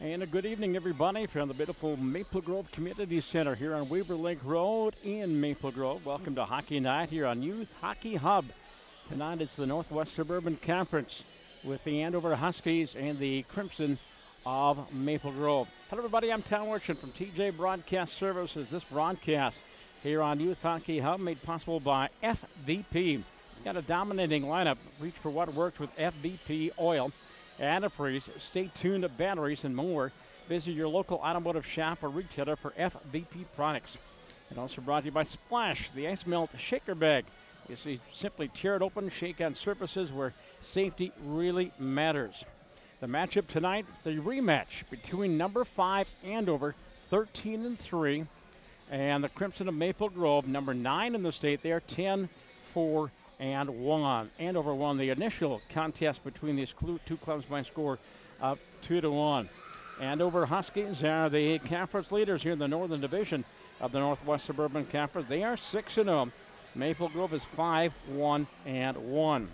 And a good evening, everybody, from the beautiful Maple Grove Community Center here on Weaver Lake Road in Maple Grove. Welcome to Hockey Night here on Youth Hockey Hub. Tonight it's the Northwest Suburban Conference with the Andover Huskies and the Crimson of Maple Grove. Hello, everybody. I'm Tom Wirchin from TJ Broadcast Services. This broadcast here on Youth Hockey Hub made possible by FVP. Got a dominating lineup. Reach for what works with FVP oil. Antifreeze, stay tuned to batteries and more. Visit your local automotive shop or retailer for FVP products. And also brought to you by Splash, the ice melt shaker bag. You see, simply tear it open, shake on surfaces where safety really matters. The matchup tonight, the rematch between number 5 Andover, 13-3, and the Crimson of Maple Grove, number 9 in the state. They are 10-4-1. Andover won the initial contest between these two clubs by a score of 2-1. Andover Huskies are the conference leaders here in the Northern Division of the Northwest Suburban Conference. They are 6-0. Maple Grove is 5-1-1.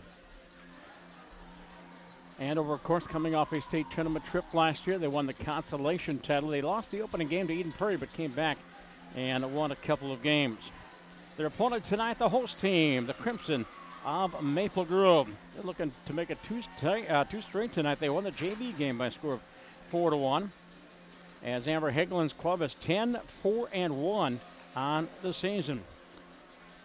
Andover, of course, coming off a state tournament trip last year. They won the consolation title. They lost the opening game to Eden Prairie, but came back and won a couple of games. Their opponent tonight, the host team, the Crimson of Maple Grove. They're looking to make it two straight tonight. They won the JV game by a score of 4-1. As Amber Hagelin's club is 10-4-1 on the season.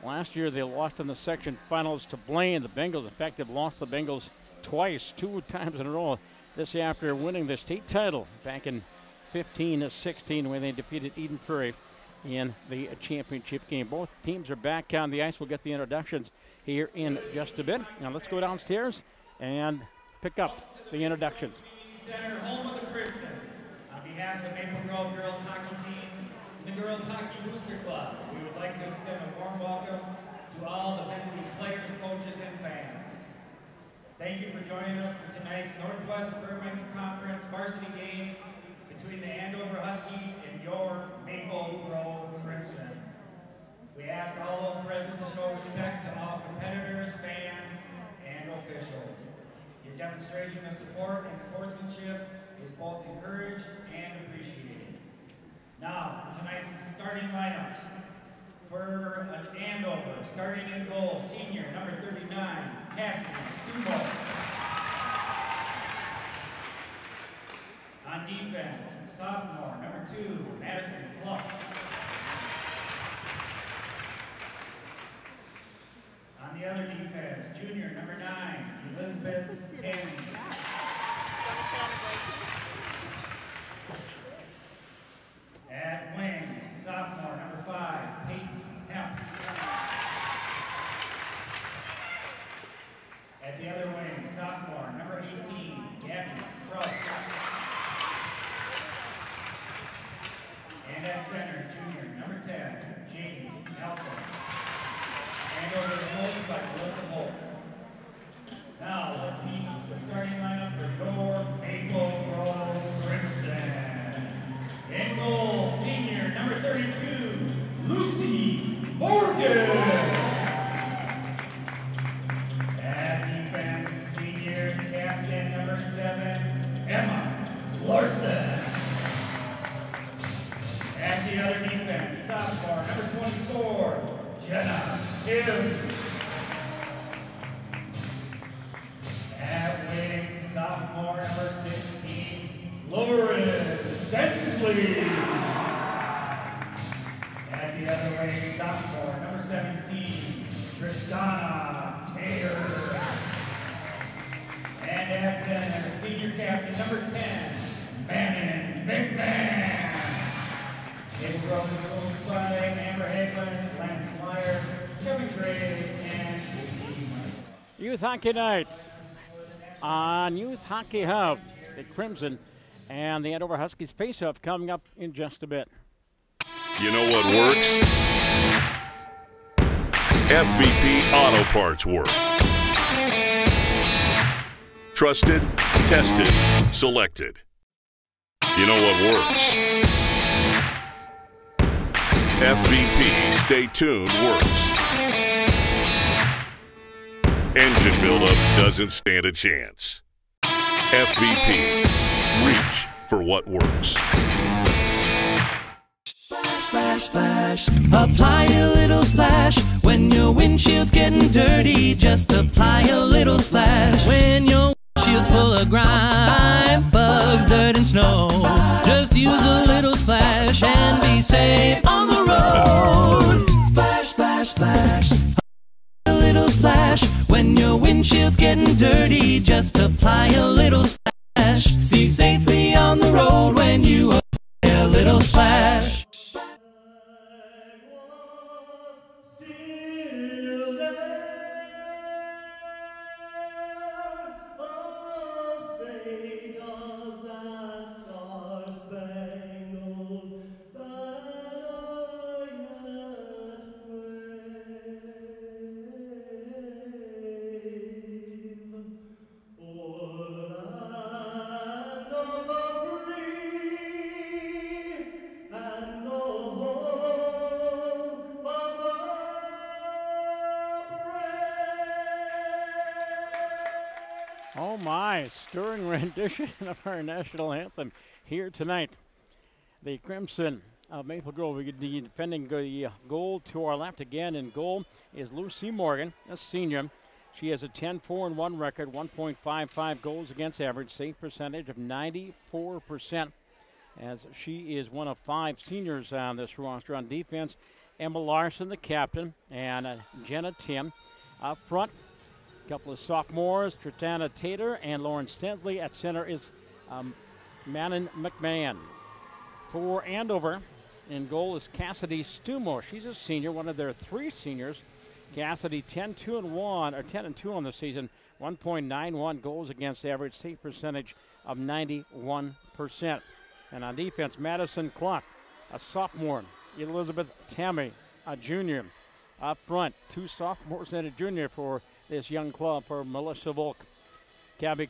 Last year they lost in the section finals to Blaine, the Bengals. In fact, they've lost the Bengals twice, 2 times in a row. This after winning the state title back in 15-16 when they defeated Eden Prairie in the championship game. Both teams are back on the ice. We'll get the introductions here in just a bit. Now let's go downstairs and pick up the introductions. Center, home of the Crimson. On behalf of the Maple Grove girls hockey team and the Girls Hockey Booster Club, we would like to extend a warm welcome to all the visiting players, coaches, and fans. Thank you for joining us for tonight's Northwest Suburban Conference varsity game between the Andover Huskies and your Maple Grove Crimson. We ask all those present to show respect to all competitors, fans, and officials. Your demonstration of support and sportsmanship is both encouraged and appreciated. Now, for tonight's starting lineups. For Andover, starting in goal, senior, number 39, Cassidy Stubo. On defense, sophomore, number 2, Madison Clough. On the other defense, junior, number 9, Elizabeth Tammy. At wing, sophomore, number 5, Peyton Hemp. At the other wing, sophomore, number 18, Gabby Krause. And at center, junior, number 10, Jamie Nelson. Andover is coached by Melissa Holt. Now, let's meet the starting lineup for your Maple Grove Crimson. In goal, senior, number 32, Lucy Morgan. At defense, senior captain, number 7, Emma Larson. At the other defense, sophomore, number 24, Jenna Tim. At wing, sophomore, number 16, Lauren Stensley. At the other wing, sophomore, number 17, Tristana Taylor. And at center, senior captain, number 10, Manon McMahon. Maple Grove is coached by Amber Hagelin, Lance Meyer, Kevin Gray, and Casey Mike. Youth Hockey Night on Youth Hockey Hub. The Crimson and the Andover Huskies face-off coming up in just a bit. You know what works? FVP Auto Parts work. Trusted, tested, selected. You know what works? FVP Stay Tuned works. Engine buildup doesn't stand a chance. FVP. Reach for what works. Splash, splash, apply a little splash. When your windshield's getting dirty, just apply a little splash. When your windshield's full of grime, bugs, dirt, and snow, just use a little splash and be safe on the road. Splash, splash, splash, a little splash. When your windshield's getting dirty, just apply a little splash. See safely on the road when you apply a little splash. Oh my, stirring rendition of our national anthem here tonight. The Crimson of Maple Grove, defending the goal to our left again in goal is Lucy Morgan, a senior. She has a 10-4-1 record, 1.55 goals against average, save percentage of 94%, as she is one of 5 seniors on this roster. On defense, Emma Larson, the captain, and Jenna Tim. Up front, a couple of sophomores, Tritana Tater and Lauren Stensley. At center is Manon McMahon. For Andover, in goal is Cassidy Stumo. She's a senior, one of their 3 seniors. Cassidy 10-2 on the season, 1.91 goals against average, save percentage of 91%. And on defense, Madison Clough, a sophomore. Elizabeth Tammy, a junior. Up front, 2 sophomores and a junior for this young club for Melissa Volk. Gabby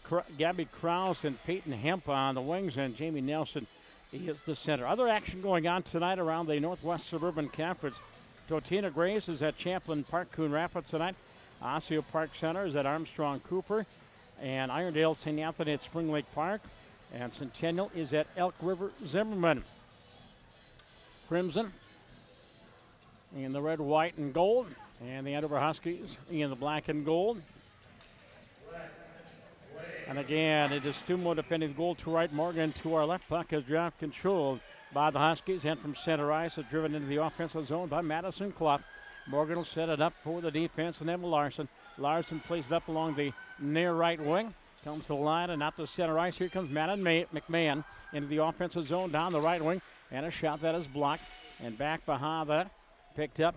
Krause and Peyton Hemp on the wings, and Jamie Nelson is the center. Other action going on tonight around the Northwest Suburban Conference. Totina Grace is at Champlain Park, Coon Rapids tonight. Osseo Park Center is at Armstrong Cooper. And Irondale St. Anthony at Spring Lake Park. And Centennial is at Elk River Zimmerman. Crimson in the red, white, and gold. And the Andover Huskies in the black and gold. And again, it is Stumo defending the goal to right. Morgan to our left. Puck is dropped, controlled by the Huskies, and from center ice is driven into the offensive zone by Madison Clough. Morgan will set it up for the defense, and Emma Larson. Larson plays it up along the near right wing. Comes to the line and out to center ice. Here comes Manon McMahon into the offensive zone down the right wing, and a shot that is blocked. And back behind that, picked up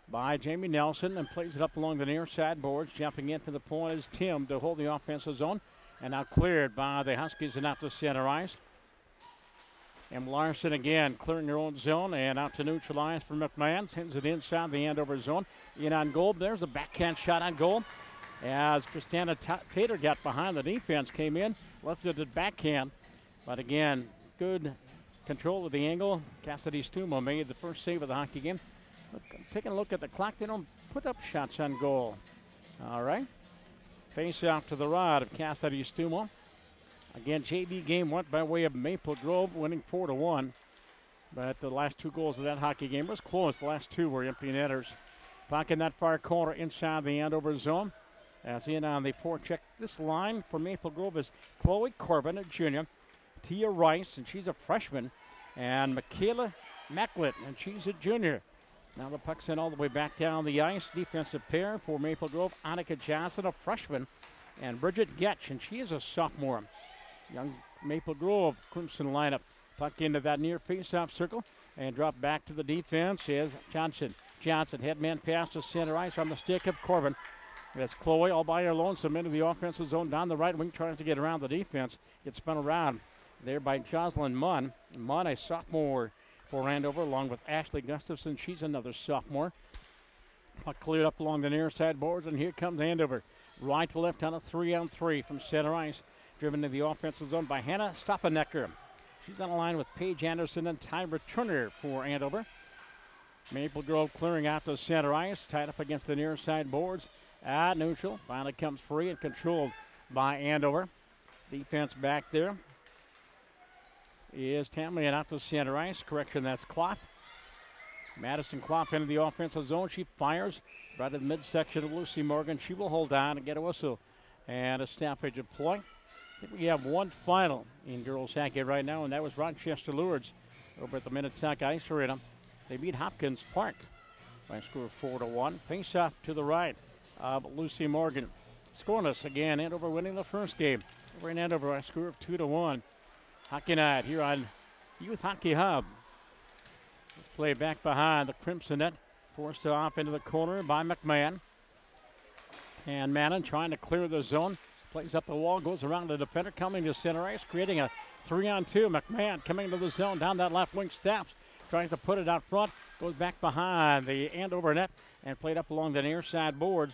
by Jamie Nelson, and plays it up along the near side boards. Jumping in for the point is Tim to hold the offensive zone. And now cleared by the Huskies and out to center ice. And Larson again clearing their own zone and out to neutral ice for McMahon. Sends it inside the Andover zone. In on goal. There's a backhand shot on goal. As Christina Tater got behind the defense, came in, left it at backhand. But again, good control of the angle. Cassidy Stumo made the first save of the hockey game. But taking a look at the clock, they don't put up shots on goal. All right. Face off to the rod of Cassidy Stumo. Again, JV game went by way of Maple Grove, winning 4-1. But the last 2 goals of that hockey game was close. The last 2 were empty netters. Puck in that far corner inside the Andover zone. As in on the forecheck, this line for Maple Grove is Chloe Corbin, a junior. Tia Rice, and she's a freshman. And Michaela Macklett, and she's a junior. Now the puck's in all the way back down the ice. Defensive pair for Maple Grove, Annika Johnson, a freshman. And Bridget Getch, and she is a sophomore. Young Maple Grove Crimson lineup. Puck into that near face-off circle and drop back to the defense is Johnson. Headman pass to center ice on the stick of Corbin. That's Chloe all by her lonesome into the offensive zone down the right wing, trying to get around the defense. Gets spun around there by Jocelyn Munn. Munn, a sophomore for Andover, along with Ashley Gustafson. She's another sophomore. Puck cleared up along the near side boards, and here comes Andover. Right to left on a 3-on-3 from center ice. Driven to the offensive zone by Hannah Stoffanecker. She's on the line with Paige Anderson and Tyra Turner for Andover. Maple Grove clearing out to center ice, tied up against the near side boards at neutral. Finally comes free and controlled by Andover. Defense back there. is Tamley and out to center ice. Correction, that's Clough. Madison Clough into the offensive zone. She fires right in the midsection of Lucy Morgan. She will hold on and get a whistle and a stoppage of play. I think we have one final in girls hockey right now, and that was Rochester Lourdes over at the Minnetonka Ice Arena. They beat Hopkins Park by a score of 4-1. Face off to the right of Lucy Morgan. Scoreless again. Andover winning the first game. Over in Andover by a score of 2-1. Hockey night here on Youth Hockey Hub. Let's play back behind the Crimson net. Forced off into the corner by McMahon. And Mannon trying to clear the zone. Plays up the wall, goes around the defender, coming to center ice, creating a 3-on-2. McMahon coming to the zone, down that left wing, steps, trying to put it out front, goes back behind the Andover net, and played up along the near side boards.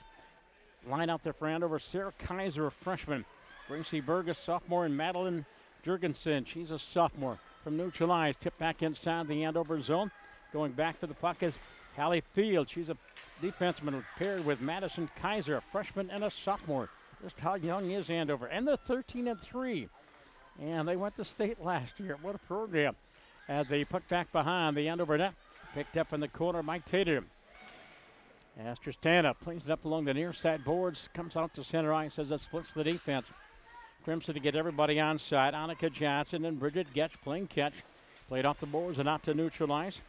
Line out there for Andover, Sarah Kaiser, a freshman. Gracie Burgess, sophomore, and Madeline Jurgensen, she's a sophomore. From neutral ice, tipped back inside the Andover zone. Going back for the puck is Hallie Field. She's a defenseman paired with Madison Kaiser, a freshman and a sophomore. Just how young is Andover? And they're 13-3. And they went to state last year. What a program. As they put back behind the Andover net. Picked up in the corner, Mike Tater. As Tristana plays it up along the near side boards. Comes out to center ice as it splits the defense. Crimson to get everybody on side. Annika Johnson and Bridget Getch playing catch. Played off the boards and out to neutral ice.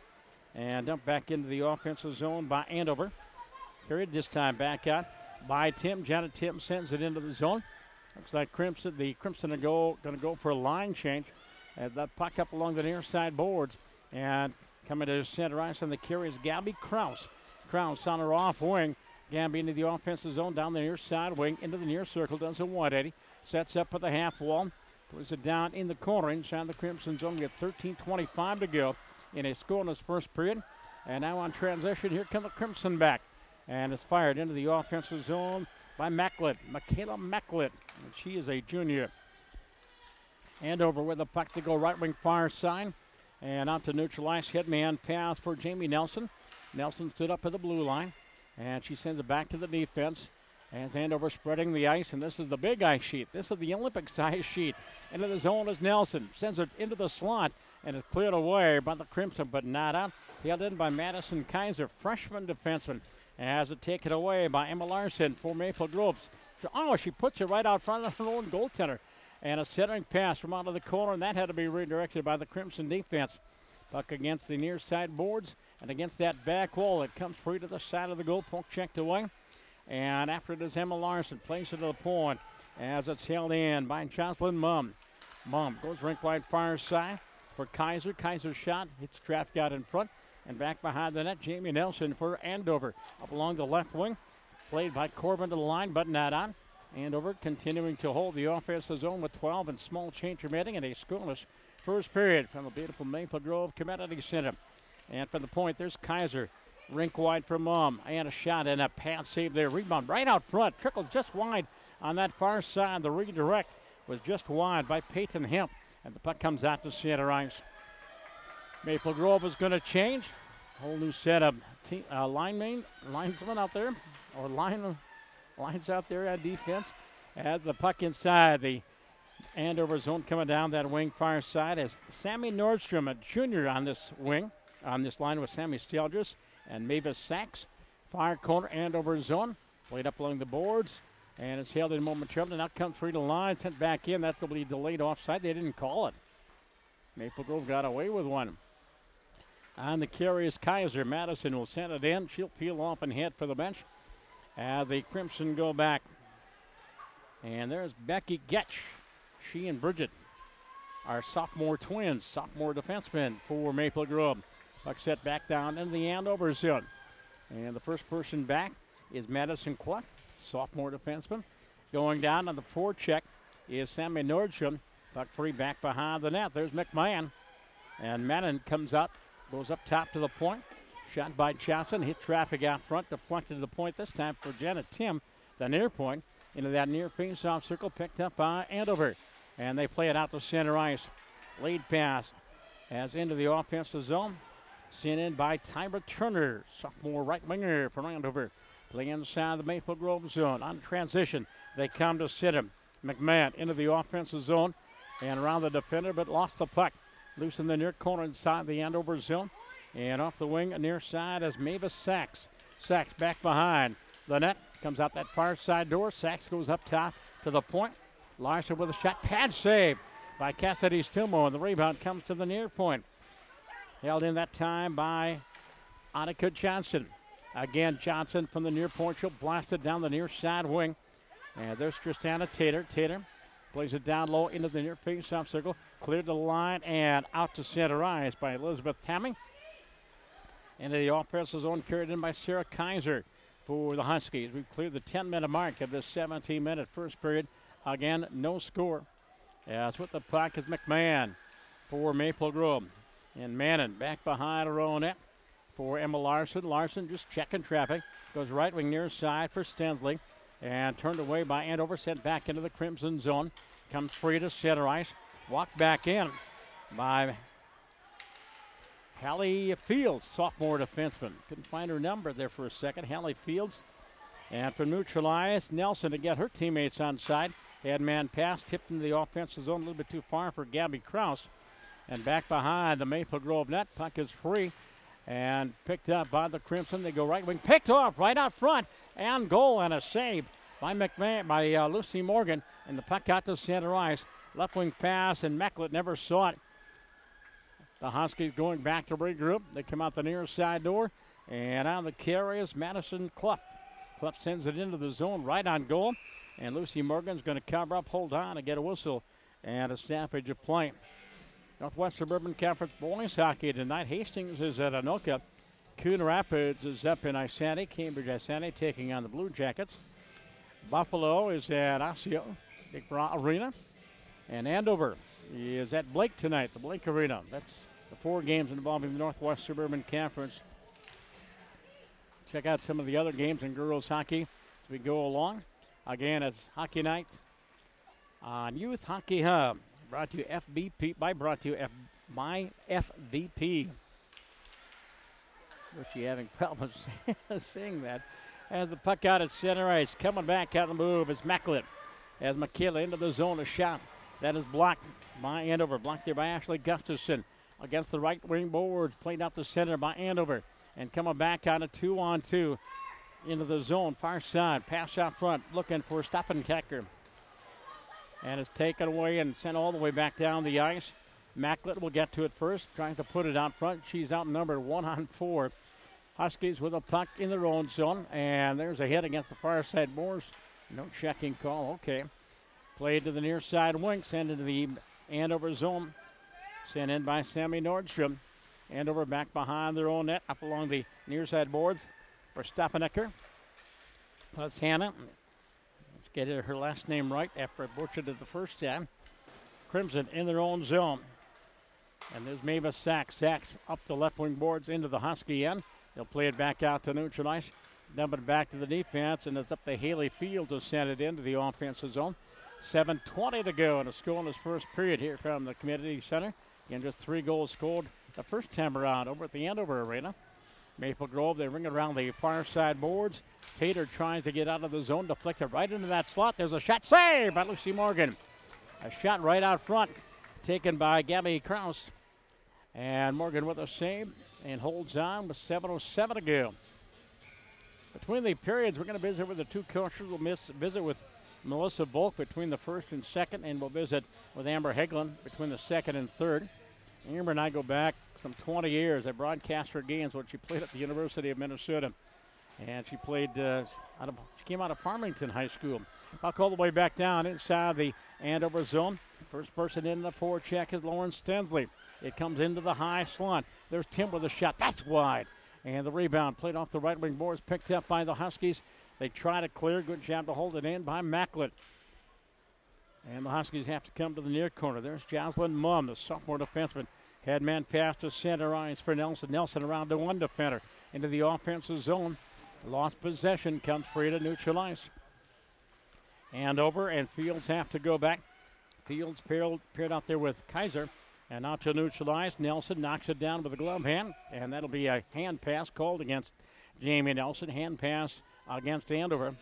And dumped back into the offensive zone by Andover. Carried this time back out by Tim. Janet Tim sends it into the zone. Looks like the Crimson are going to go for a line change. And that puck up along the near side boards. And coming to center ice on the carry is Gabby Krause. Krause on her off wing. Gabby into the offensive zone down the near side wing into the near circle. Does a 180. Sets up at the half wall. Puts it down in the corner inside the Crimson zone. We have 13:25 to go in a scoreless first period. And now on transition, here come the Crimson back. And it's fired into the offensive zone by Macklett, Michaela Macklett. And she is a junior. Andover with the puck to go right wing far side. And out to neutral ice, hitman pass for Jamie Nelson. Nelson stood up at the blue line. And she sends it back to the defense. As Andover spreading the ice, and this is the big ice sheet. This is the Olympic size sheet. Into the zone is Nelson. Sends it into the slot. And it's cleared away by the Crimson, but not out. Held in by Madison Kaiser, freshman defenseman. As it taken away by Emma Larson for Maple Groves. She puts it right out front of her own goaltender. And a centering pass from out of the corner, and that had to be redirected by the Crimson defense. Puck against the near side boards, and against that back wall. It comes free to the side of the goal, poke checked away. And after it is Emma Larson, plays it to the point as it's held in by Jocelyn Mumm. Mumm goes rink wide far side for Kaiser. Kaiser's shot hits traffic out in front. And back behind the net, Jamie Nelson for Andover. Up along the left wing, played by Corbin to the line, but not on. Andover continuing to hold the offensive zone with 12 and small change remaining in a scoreless first period from the beautiful Maple Grove Community Center. And from the point, there's Kaiser. Rink wide for Mumm. And a shot and a pad save there. Rebound right out front. Trickled just wide on that far side. The redirect was just wide by Peyton Hemp. And the puck comes out to center ice. Maple Grove is going to change. Whole new set of linesmen out there, or lines out there at defense. As the puck inside the Andover zone coming down that wing far side is Sammy Nordstrom, a junior on this wing. On this line with Sammy Stelgers and Mavis Sachs. Far corner Andover zone. Played up along the boards. And it's held in momentarily. Now comes free to line. Sent back in. That's going to be delayed offside. They didn't call it. Maple Grove got away with one. On the carry is Kaiser. Madison will send it in. She'll peel off and head for the bench. The Crimson go back. And there's Becky Getch. She and Bridget are sophomore twins, sophomore defensemen for Maple Grove. Puck set back down in the Andover zone. And the first person back is Madison Cluck, sophomore defenseman. Going down on the forecheck is Sammy Nordstrom. Puck free back behind the net. There's McMahon. And Madden comes up, goes up top to the point. Shot by Johnson, hit traffic out front, deflected to the point this time for Janet Tim. The near point into that near face-off circle, picked up by Andover. And they play it out to center ice. Lead pass as into the offensive zone. Sent in by Tyra Turner, sophomore right winger from Andover. Playing inside the Maple Grove zone. On transition, they come to sit him. McMahon into the offensive zone and around the defender, but lost the puck. Loose in the near corner inside the Andover zone. And off the wing near side is Mavis Sachs. Sachs back behind the net. Comes out that far side door. Sachs goes up top to the point. Larson with a shot. Pad save by Cassidy Stilmo. And the rebound comes to the near point. Held in that time by Annika Johnson. Again, Johnson from the near point. She'll blast it down the near side wing. And there's Tristana Tater. Tater plays it down low into the near face-off circle. Cleared the line and out to center ice by Elizabeth Tamming. Into the offensive zone, carried in by Sarah Kaiser for the Huskies. We've cleared the 10-minute mark of this 17-minute first period. Again, no score. As with the puck is McMahon for Maple Grove. And Mannon back behind her own net for Emma Larson. Larson just checking traffic. Goes right wing near side for Stensley. And turned away by Andover. Sent back into the Crimson zone. Comes free to center ice. Walked back in by Hallie Fields, sophomore defenseman. Couldn't find her number there for a second. Hallie Fields. And for neutralize, Nelson to get her teammates on side. Had man pass, tipped into the offensive zone a little bit too far for Gabby Kraus. And back behind the Maple Grove net. Puck is free and picked up by the Crimson. They go right wing, picked off right out front, and goal and a save by McMahon, by Lucy Morgan. And the puck out to center ice. Left wing pass, and Mecklet never saw it. The Huskies going back to regroup. They come out the near side door, and on the carry is Madison Clough. Clough sends it into the zone right on goal, and Lucy Morgan's going to cover up, hold on, and get a whistle and a stoppage of play. Northwest Suburban Conference boys hockey tonight. Hastings is at Anoka. Coon Rapids is up in Isani. Cambridge Isani taking on the Blue Jackets. Buffalo is at Osseo Arena. And Andover is at Blake tonight, the Blake Arena. That's the 4 games involving the Northwest Suburban Conference. Check out some of the other games in girls hockey as we go along. Again, it's Hockey Night on Youth Hockey Hub. Brought to you by FVP. Which you having problems saying that. As the puck out at center ice, coming back out of the move is Mecklet. As Michaela into the zone, a shot that is blocked by Andover. Blocked there by Ashley Gustafson against the right wing boards. Played out the center by Andover. And coming back on a 2-on-2 into the zone, far side. Pass out front, looking for Stoppenkecker. And it's taken away and sent all the way back down the ice. Mecklet will get to it first, trying to put it out front. She's outnumbered 1-on-4. Huskies with a puck in their own zone. And there's a hit against the far side boards. No checking call. Okay. Played to the near side wing, sent into the Andover zone. Sent in by Sammy Nordstrom. Andover back behind their own net, up along the near side boards for Staffanecker. Plus Hannah. Let's get her last name right after I butchered it the first time. Crimson in their own zone. And there's Mavis Sachs. Sachs up the left wing boards into the Husky end. They'll play it back out to neutral ice. Dump it back to the defense, and it's up to Haley Field to send it into the offensive zone. 7:20 to go in a scoreless first period here from the Community Center. Again, just 3 goals scored the first time around over at the Andover Arena. Maple Grove, they ring it around the far side boards. Tater tries to get out of the zone, deflected right into that slot. There's a shot saved by Lucy Morgan. A shot right out front, taken by Gabby Kraus. And Morgan with a save and holds on with 7:07 to go. Between the periods, we're going to visit with the 2 coaches. We'll visit with Melissa Volk between the first and second, and we'll visit with Amber Heglin between the second and third. Amber and I go back some 20 years. I broadcast her games when she played at the University of Minnesota. And she played, she came out of Farmington High School. Puck all the way back down inside the Andover zone. First person in the forecheck is Lauren Stensley. It comes into the high slot. There's Tim with a shot. That's wide. And the rebound played off the right wing boards, picked up by the Huskies. They try to clear. Good job to hold it in by Mecklet. And the Huskies have to come to the near corner. There's Jocelyn Mumm, the sophomore defenseman. Had man pass to center ice for Nelson. Nelson around to one defender into the offensive zone. Lost possession, comes free to neutral ice. Andover and Fields have to go back. Fields paired out there with Kaiser. And out to neutral ice. Nelson knocks it down with a glove hand. And that'll be a hand pass called against Jamie Nelson. Hand pass against Andover.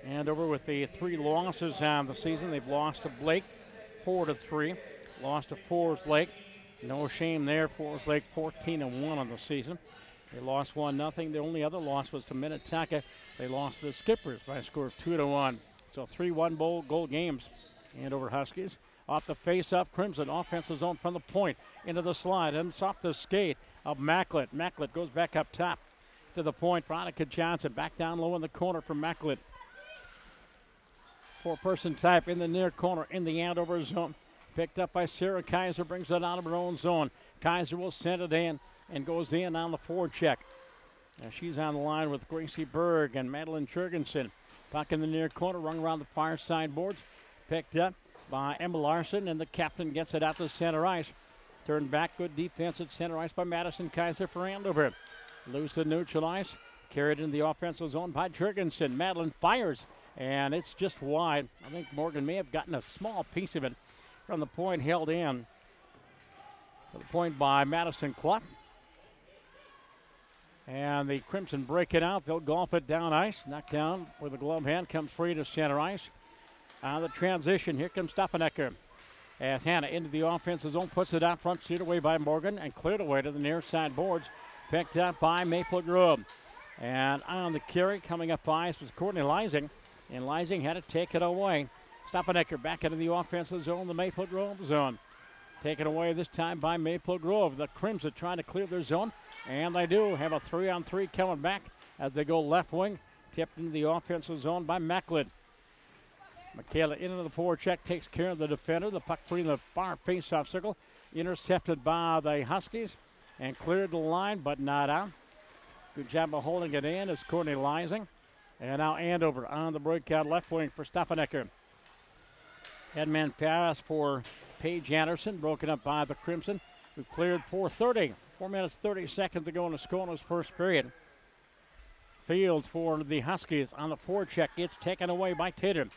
Andover with the 3 losses on the season. They've lost to Blake 4-3. lost to Forest Lake. No shame there. Forest Lake 14-1 on the season. They lost 1-0. The only other loss was to Minnetonka. They lost to the Skippers by a score of 2-1. So 3-1 goal games. Andover Huskies off the face-off. Crimson offensive zone from the point into the slide, and it's off the skate of Macklett. Macklett goes back up top to the point. Veronica Johnson back down low in the corner for Macklett. Four-person type in the near corner in the Andover zone. Picked up by Sarah Kaiser, brings it out of her own zone. Kaiser will send it in and goes in on the forward check. Now she's on the line with Gracie Berg and Madeline Jurgensen. Puck in the near corner, run around the far side boards. Picked up by Emma Larson, and the captain gets it out to center ice. Turned back, good defense at center ice by Madison Kaiser for Andover. Loose to neutral ice, carried in the offensive zone by Jurgensen. Madeline fires, and it's just wide. I think Morgan may have gotten a small piece of it from the point, held in. To the point by Madison Clough. And the Crimson break it out. They'll golf it down ice. Knocked down with a glove hand. Comes free to center ice. On the transition, here comes Steffanecker. As Hannah into the offensive zone, puts it out front, steered away by Morgan, and cleared away to the near side boards. Picked up by Maple Grove. And on the carry, coming up ice was Courtney Leising. And Leising had to take it away. Steffanecker back into the offensive zone, the Maple Grove zone. Taken away this time by Maple Grove. The Crimson trying to clear their zone, and they do have a 3-on-3 coming back as they go left wing. Tipped into the offensive zone by Macklett. Michaela into the forward check, takes care of the defender. The puck free in the far face-off circle. Intercepted by the Huskies and cleared the line, but not out. Good job of holding it in as Courtney Leising. And now Andover on the breakout left wing for Steffanecker. Headman pass for Paige Anderson, broken up by the Crimson, who cleared 4:30. 4 minutes, 30 seconds to go in the scoreless first period. Fields for the Huskies on the forecheck. It's taken away by Tater.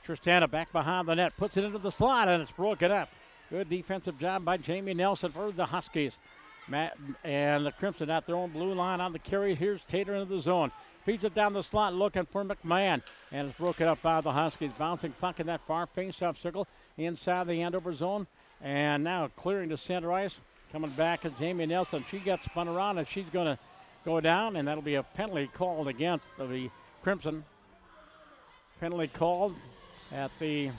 Tristana back behind the net, puts it into the slot, and it's broken up. Good defensive job by Jamie Nelson for the Huskies. And the Crimson at their own blue line on the carry. Here's Tater into the zone. Feeds it down the slot, looking for McMahon. And it's broken up by the Huskies. Bouncing puck in that far face-off circle inside the Andover zone. And now clearing to center ice. Coming back is Jamie Nelson. She got spun around, and she's going to go down, and that'll be a penalty called against the Crimson. Penalty called at the,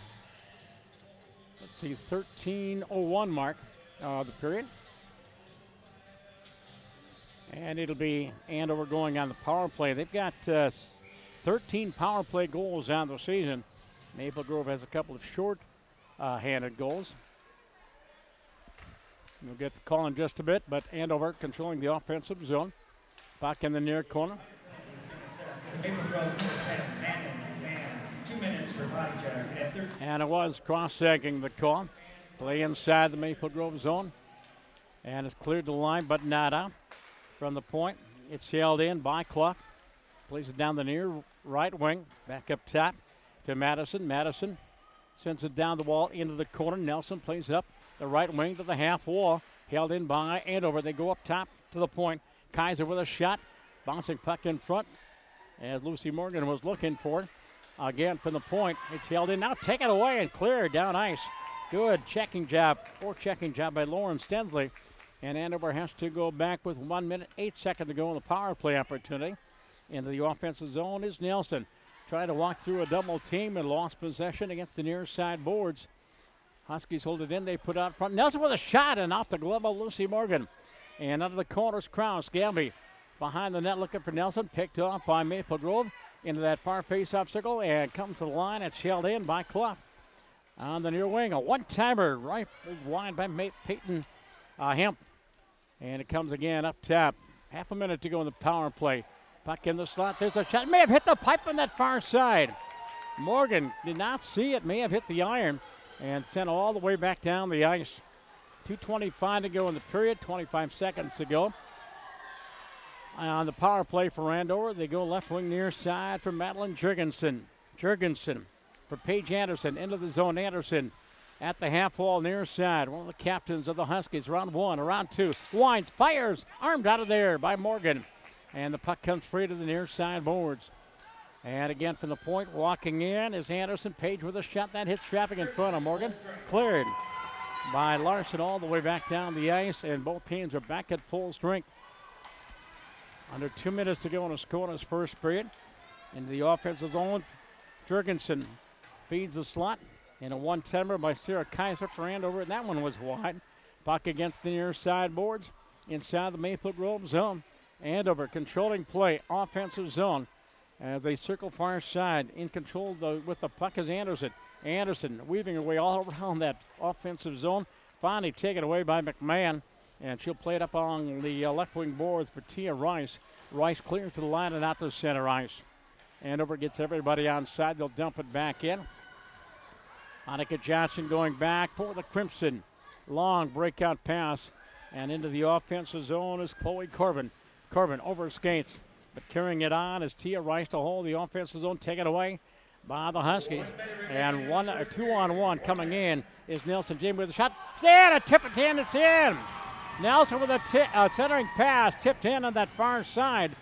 13:01 mark of the period. And it'll be Andover going on the power play. They've got 13 power play goals on the season. Maple Grove has a couple of short-handed goals. We'll get the call in just a bit, but Andover controlling the offensive zone. Back in the near corner. Maple Grove's number 10, man. 2 minutes for body check. And it was cross-checking the call. Play inside the Maple Grove zone. And it's cleared the line, but not out. From the point, it's held in by Clough. Plays it down the near right wing. Back up top to Madison. Madison sends it down the wall into the corner. Nelson plays up the right wing to the half wall. Held in by Andover. They go up top to the point. Kaiser with a shot. Bouncing puck in front as Lucy Morgan was looking for it. Again from the point. It's held in now. Taken away and cleared down ice. Good checking job. Checking job by Lauren Stensley. And Andover has to go back with 1 minute, 8 seconds to go in the power play opportunity. Into the offensive zone is Nelson. Trying to walk through a double team and lost possession against the near side boards. Huskies hold it in. They put out front. Nelson with a shot and off the glove of Lucy Morgan. And under the corners, Krause. Gamby behind the net looking for Nelson. Picked off by Maple Grove into that far face-off circle and comes to the line. It's held in by Clough. On the near wing, a one-timer rifled wide by Peyton Hemp. And it comes again up top. Half a minute to go in the power play. Puck in the slot. There's a shot. May have hit the pipe on that far side. Morgan did not see it. May have hit the iron and sent all the way back down the ice. 2:25 to go in the period. 25 seconds to go. On the power play for Andover, they go left wing near side for Madeline Jurgensen. Jurgensen for Paige Anderson into the zone. Anderson at the half wall near side. One of the captains of the Huskies. Round one, round two. Wines, fires, armed out of there by Morgan. And the puck comes free to the near side boards. And again from the point, walking in is Anderson. Page with a shot that hits traffic in front of Morgan. Cleared. by Larson all the way back down the ice, and both teams are back at full strength. Under 2 minutes to go in the scoreless first period. Into the offensive zone, Jurgensen feeds the slot. And a one-timer by Sarah Kaiser for Andover, and that one was wide. Puck against the near side boards inside the Maple Grove zone. Andover controlling play, offensive zone. As they circle far side, in control with the puck is Anderson. Anderson weaving her way all around that offensive zone. Finally taken away by McMahon, and she'll play it up along the left wing boards for Tia Rice. Rice clears to the line and out to center ice. Andover gets everybody on side. They'll dump it back in. Annika Johnson going back for the Crimson. Long breakout pass, and into the offensive zone is Chloe Corbin. Corbin over skates, but carrying it on is Tia Rice to hold the offensive zone, taken away by the Huskies. And 2-on-1 coming in is Nelson Jamie with a shot. And a tip it in, it's in. Nelson with a centering pass, tipped in on that far side.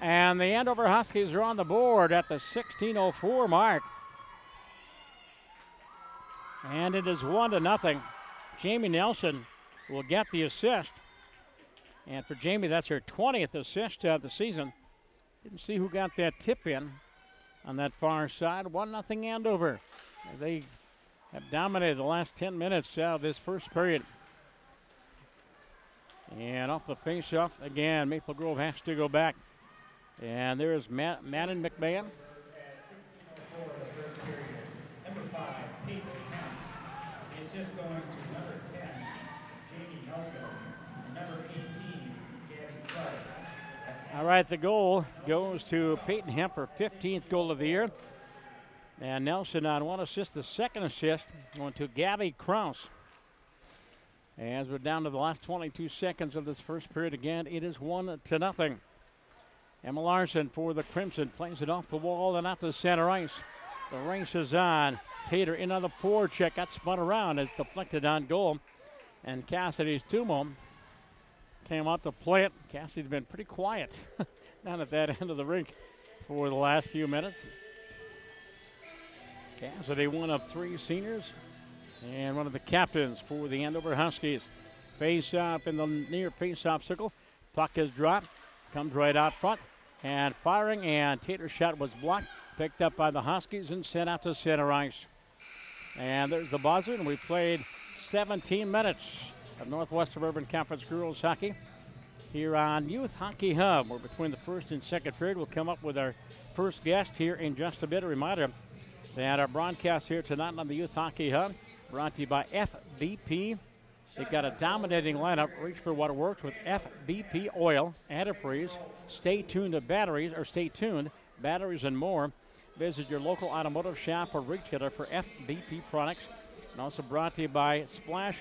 And the Andover Huskies are on the board at the 16:04 mark. And it is 1-0. Jamie Nelson will get the assist. And for Jamie, that's her 20th assist of the season. Didn't see who got that tip in on that far side. 1-0 Andover. They have dominated the last 10 minutes of this first period. And off the face-off, again, Maple Grove has to go back. And there's Madden McMahon. At 16:04 of the first period, number 5, Peyton Hemp. The assist going to number 10, Jamie Nelson, and number 18, Gabby Price. All right, the goal goes to Peyton Hemp, her 15th goal of the year. And Nelson on one assist, the second assist going to Gabby Kraus. As we're down to the last 22 seconds of this first period, again, it is 1-0. Emma Larson for the Crimson plays it off the wall and out to center ice. The race is on. Tater in on the forecheck, got spun around. It's deflected on goal. And Cassidy's Tumo came out to play it. Cassidy's been pretty quiet down at that end of the rink for the last few minutes. Cassidy, one of 3 seniors and one of the captains for the Andover Huskies. Face off in the near face-off circle. Puck is dropped, comes right out front. And firing, and Tater's shot was blocked, picked up by the Huskies and sent out to center ice. And there's the buzzer, and we played 17 minutes of Northwest Suburban Conference girls hockey here on Youth Hockey Hub. We're between the first and second period. We'll come up with our first guest here in just a bit. A reminder that our broadcast here tonight on the Youth Hockey Hub brought to you by FBP. They've got a dominating lineup. Reach for what works with FBP oil, antifreeze. Stay tuned to batteries, or stay tuned, batteries and more. Visit your local automotive shop or retailer for FBP products. And also brought to you by Splash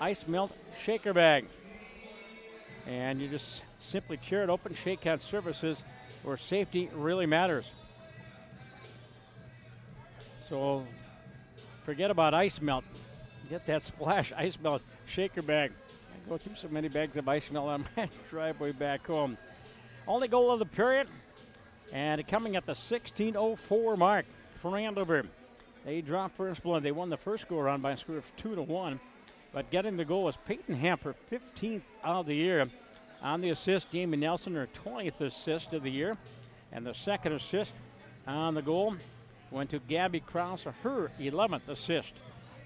Ice Melt Shaker Bag. And you just simply tear it open, shake out surfaces where safety really matters. So forget about ice melt. Get that Splash Ice Melt Shaker Bag. I go through so many bags of ice melt on my driveway back home. Only goal of the period, and coming at the 16:04 mark for Andover. They dropped first blood. They won the first go around by a score of 2-1, but getting the goal was Peyton Hemp, her 15th of the year. On the assist, Jamie Nelson, her 20th assist of the year, and the second assist on the goal went to Gabby Kraus, her 11th assist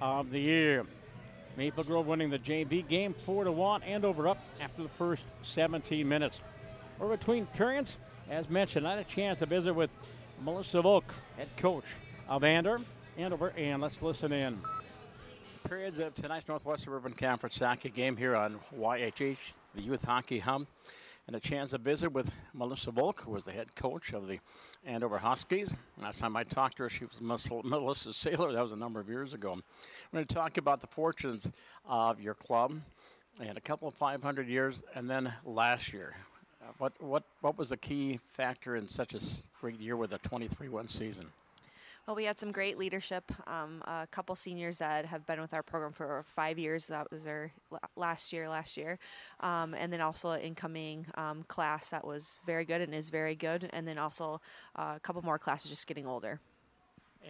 of the year. Maple Grove winning the JV game 4-1, Andover up after the first 17 minutes. We're between periods. As mentioned, I had a chance to visit with Melissa Volk, head coach of Andover, and let's listen in. Periods of tonight's Northwest Suburban Conference hockey game here on YHH, the Youth Hockey Hub, and a chance to visit with Melissa Volk, who was the head coach of the Andover Huskies. Last time I talked to her, she was Melissa Saylor. That was a number of years ago. We're going to talk about the fortunes of your club and a couple of 500 years, and then last year. What was the key factor in such a great year with a 23-1 season? Well, we had some great leadership. A couple seniors that have been with our program for 5 years. That was our last year. And then also an incoming class that was very good and is very good. And then also a couple more classes just getting older.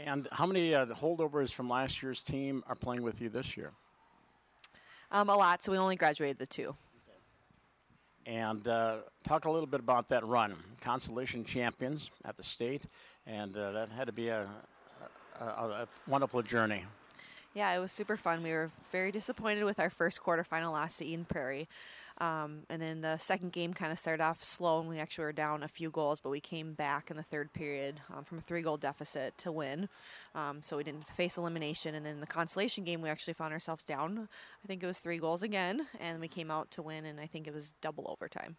And how many holdovers from last year's team are playing with you this year? A lot, so we only graduated the 2. And talk a little bit about that run. Consolation champions at the state, and that had to be a wonderful journey. Yeah, it was super fun. We were very disappointed with our first quarterfinal loss to Eden Prairie. And then the second game kind of started off slow, and we actually were down a few goals, but we came back in the third period from a 3-goal deficit to win. So we didn't face elimination. And then the consolation game, we actually found ourselves down. I think it was 3 goals again, and we came out to win, and I think it was double overtime.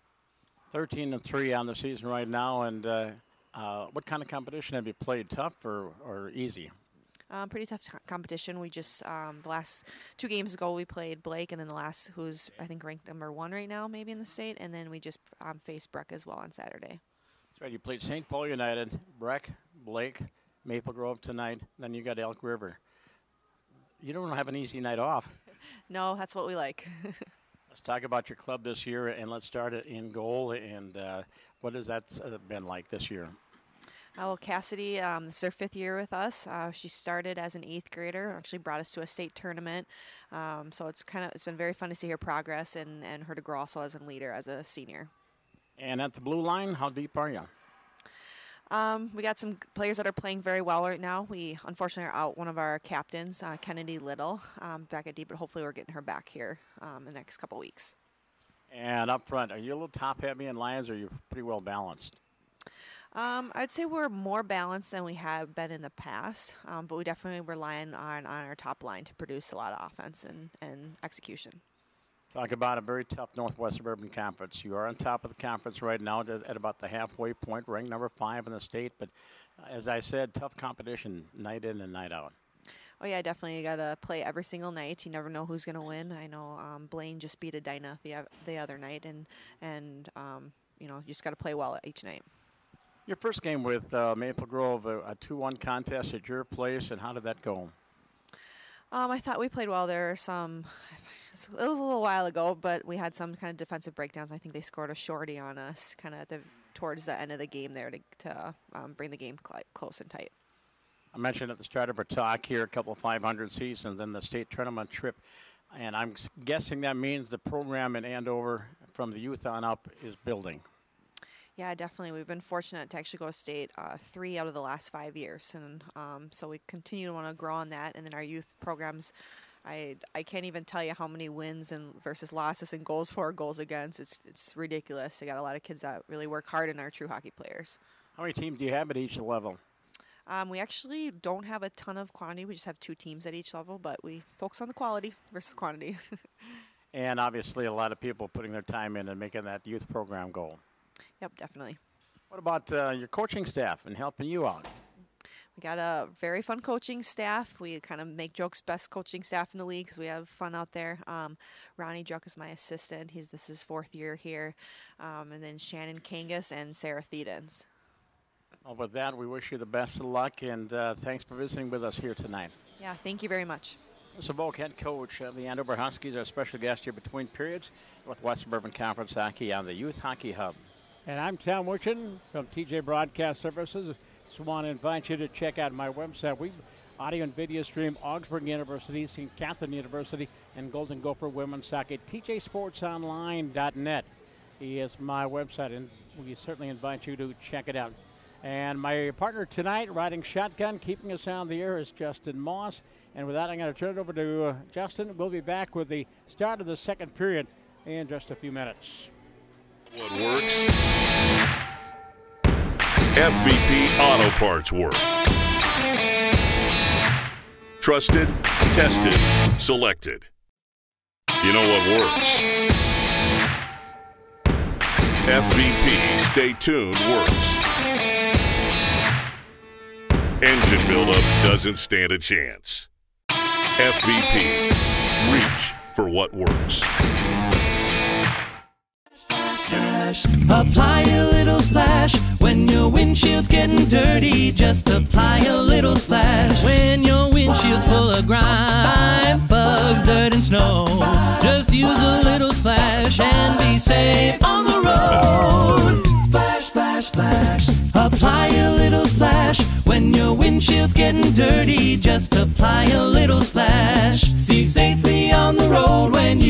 13-3 on the season right now, and what kind of competition have you played? Tough or easy? Pretty tough competition. We just, the last 2 games ago, we played Blake, and then the last, who's, I think, ranked number 1 right now, maybe in the state, and then we just faced Breck as well on Saturday. That's right. You played St. Paul United, Breck, Blake, Maple Grove tonight, then you got Elk River. You don't have an easy night off. No, that's what we like. Let's talk about your club this year, and let's start it in goal, and what has that been like this year? Well, Cassidy, this is her 5th year with us. She started as an 8th grader, actually brought us to a state tournament. So it's been very fun to see her progress and her to grow also as a leader as a senior. And at the blue line, how deep are you? We got some players that are playing very well right now. We unfortunately are out one of our captains, Kennedy Little, back at deep, but hopefully we're getting her back here in the next couple weeks. And up front, are you a little top heavy in lines, or are you pretty well balanced? I'd say we're more balanced than we have been in the past, but we definitely rely on our top line to produce a lot of offense and execution. Talk about a very tough Northwest Suburban Conference. You are on top of the conference right now at about the halfway point, ranked number 5 in the state. But as I said, tough competition night in and night out. Oh, yeah, definitely. You got to play every single night. You never know who's going to win. I know Blaine just beat Edina the other night, and you know, you just got to play well each night. Your first game with Maple Grove, a 2-1 contest at your place, and how did that go? I thought we played well. There were some, it was a little while ago, but we had some kind of defensive breakdowns. I think they scored a shorty on us kind of towards the end of the game there to bring the game close and tight. I mentioned at the start of our talk here a couple of 500 seasons, then the state tournament trip, and I'm guessing that means the program in Andover from the youth on up is building. Yeah, definitely. We've been fortunate to actually go to state 3 out of the last 5 years, and so we continue to want to grow on that. And then our youth programs, I can't even tell you how many wins and versus losses and goals for, goals against. It's ridiculous. They got a lot of kids that really work hard and are true hockey players. How many teams do you have at each level? We actually don't have a ton of quantity. We just have 2 teams at each level, but we focus on the quality versus quantity. And obviously a lot of people putting their time in and making that youth program go. Yep, definitely. What about your coaching staff and helping you out? We got a very fun coaching staff. We kind of make jokes, best coaching staff in the league because we have fun out there. Ronnie Druck is my assistant. This is his 4th year here. And then Shannon Kangas and Sarah Thedens. Well, with that, we wish you the best of luck, and thanks for visiting with us here tonight. Yeah, thank you very much. Mr. Volk, head coach of the Andover Huskies, our special guest here between periods with West Suburban Conference Hockey on the Youth Hockey Hub. And I'm Tom Wirchin from TJ Broadcast Services. Just want to invite you to check out my website. We audio and video stream Augsburg University, St. Catherine University, and Golden Gopher Women's Hockey. TJSportsOnline.net is my website, and we certainly invite you to check it out. And my partner tonight, riding shotgun, keeping us on the air, is Justin Moss. And with that, I'm going to turn it over to Justin. We'll be back with the start of the second period in just a few minutes. What works? FVP Auto Parts work. Trusted, tested, selected. You know what works? FVP Stay Tuned works. Engine buildup doesn't stand a chance. FVP. Reach for what works. Apply a little splash when your windshield's getting dirty. Just apply a little splash when your windshield's full of grime, bugs, dirt, and snow. Just use a little splash and be safe on the road. Splash, splash, splash. Apply a little splash when your windshield's getting dirty. Just apply a little splash. See safely on the road when you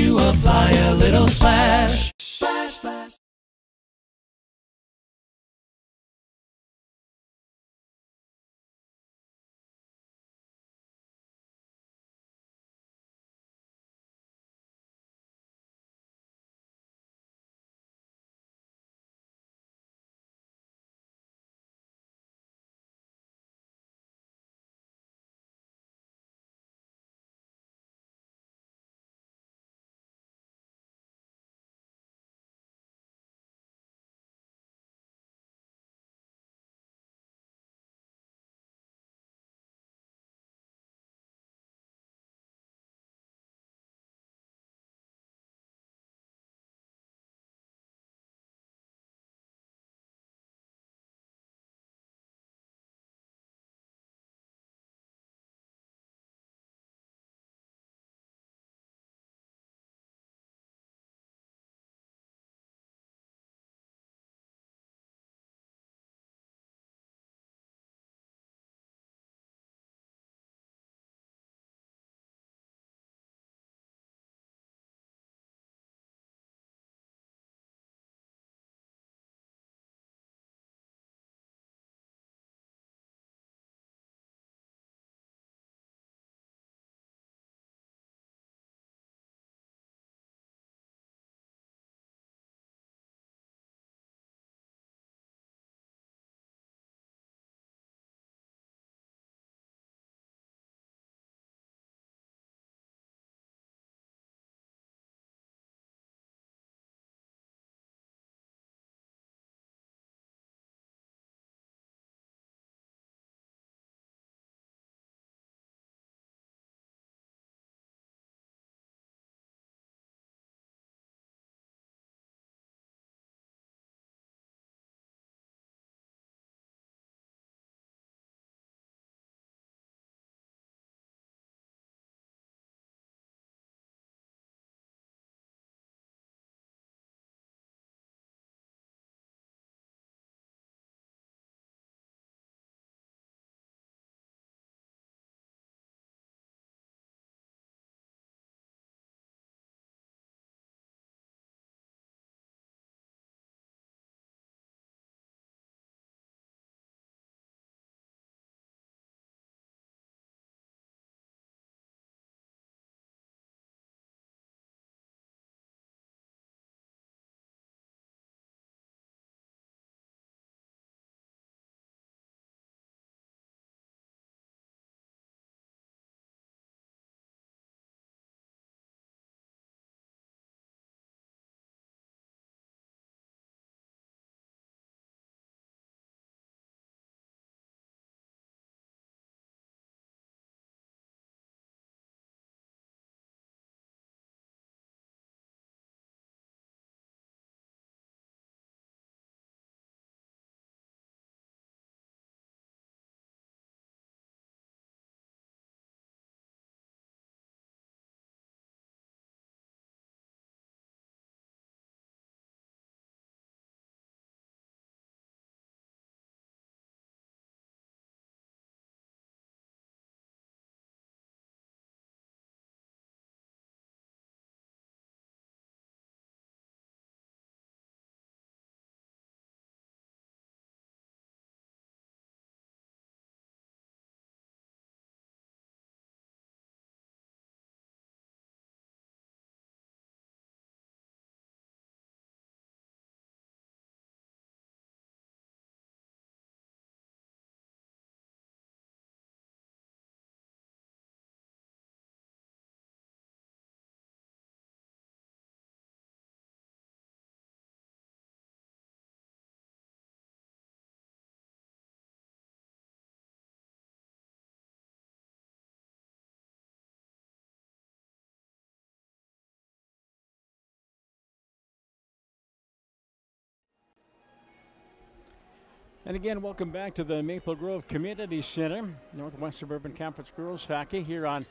And again, welcome back to the Maple Grove Community Center, Northwest Suburban Conference Girls Hockey here on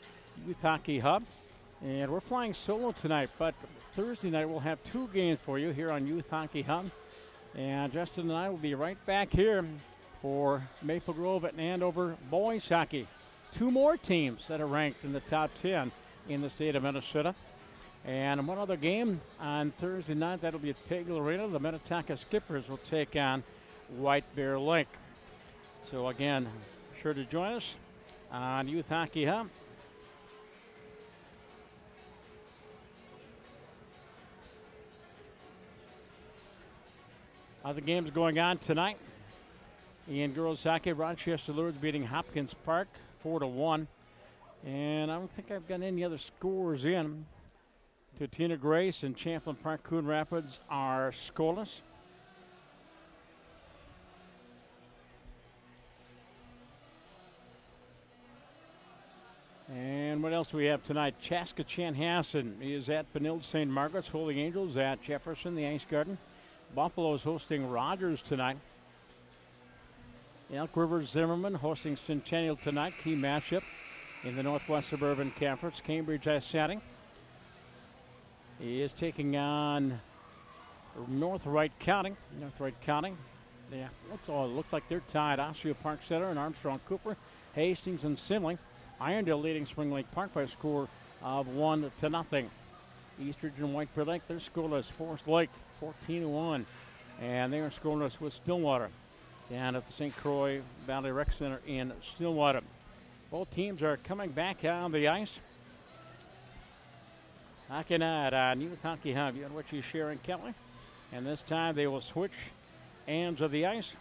Youth Hockey Hub. And we're flying solo tonight, but Thursday night we'll have 2 games for you here on Youth Hockey Hub. And Justin and I will be right back here for Maple Grove and Andover boys hockey. 2 more teams that are ranked in the top 10 in the state of Minnesota. And one other game on Thursday night, that'll be at Peggle Arena. The Minnetonka Skippers will take on White Bear Lake. So again, sure to join us on Youth Hockey Hub. Other games going on tonight in girls hockey. Rochester Lourdes beating Hopkins Park 4-1. And I don't think I've got any other scores in. Tutina Grace and Champlain Park Coon Rapids are scoreless. And what else do we have tonight? Chaska Chanhassen is at Benilde St. Margaret's. Holy Angels at Jefferson, the Ice Garden. Buffalo is hosting Rogers tonight. Elk River Zimmerman hosting Centennial tonight. Key matchup in the Northwest Suburban Conference. Cambridge Setting is taking on North Wright County. Yeah, looks like they're tied. Osseo Park Center and Armstrong Cooper, Hastings and Simley. Irondale leading Spring Lake Park by a score of 1-0. East Region White Bear Lake, they're scoreless. Forest Lake 14-1, and they are scoreless with Stillwater down at the St. Croix Valley Rec Center in Stillwater. Both teams are coming back on the ice. Hockey night on Youth Hockey Hub. You know what you share in Kelly, and this time they will switch ends of the ice.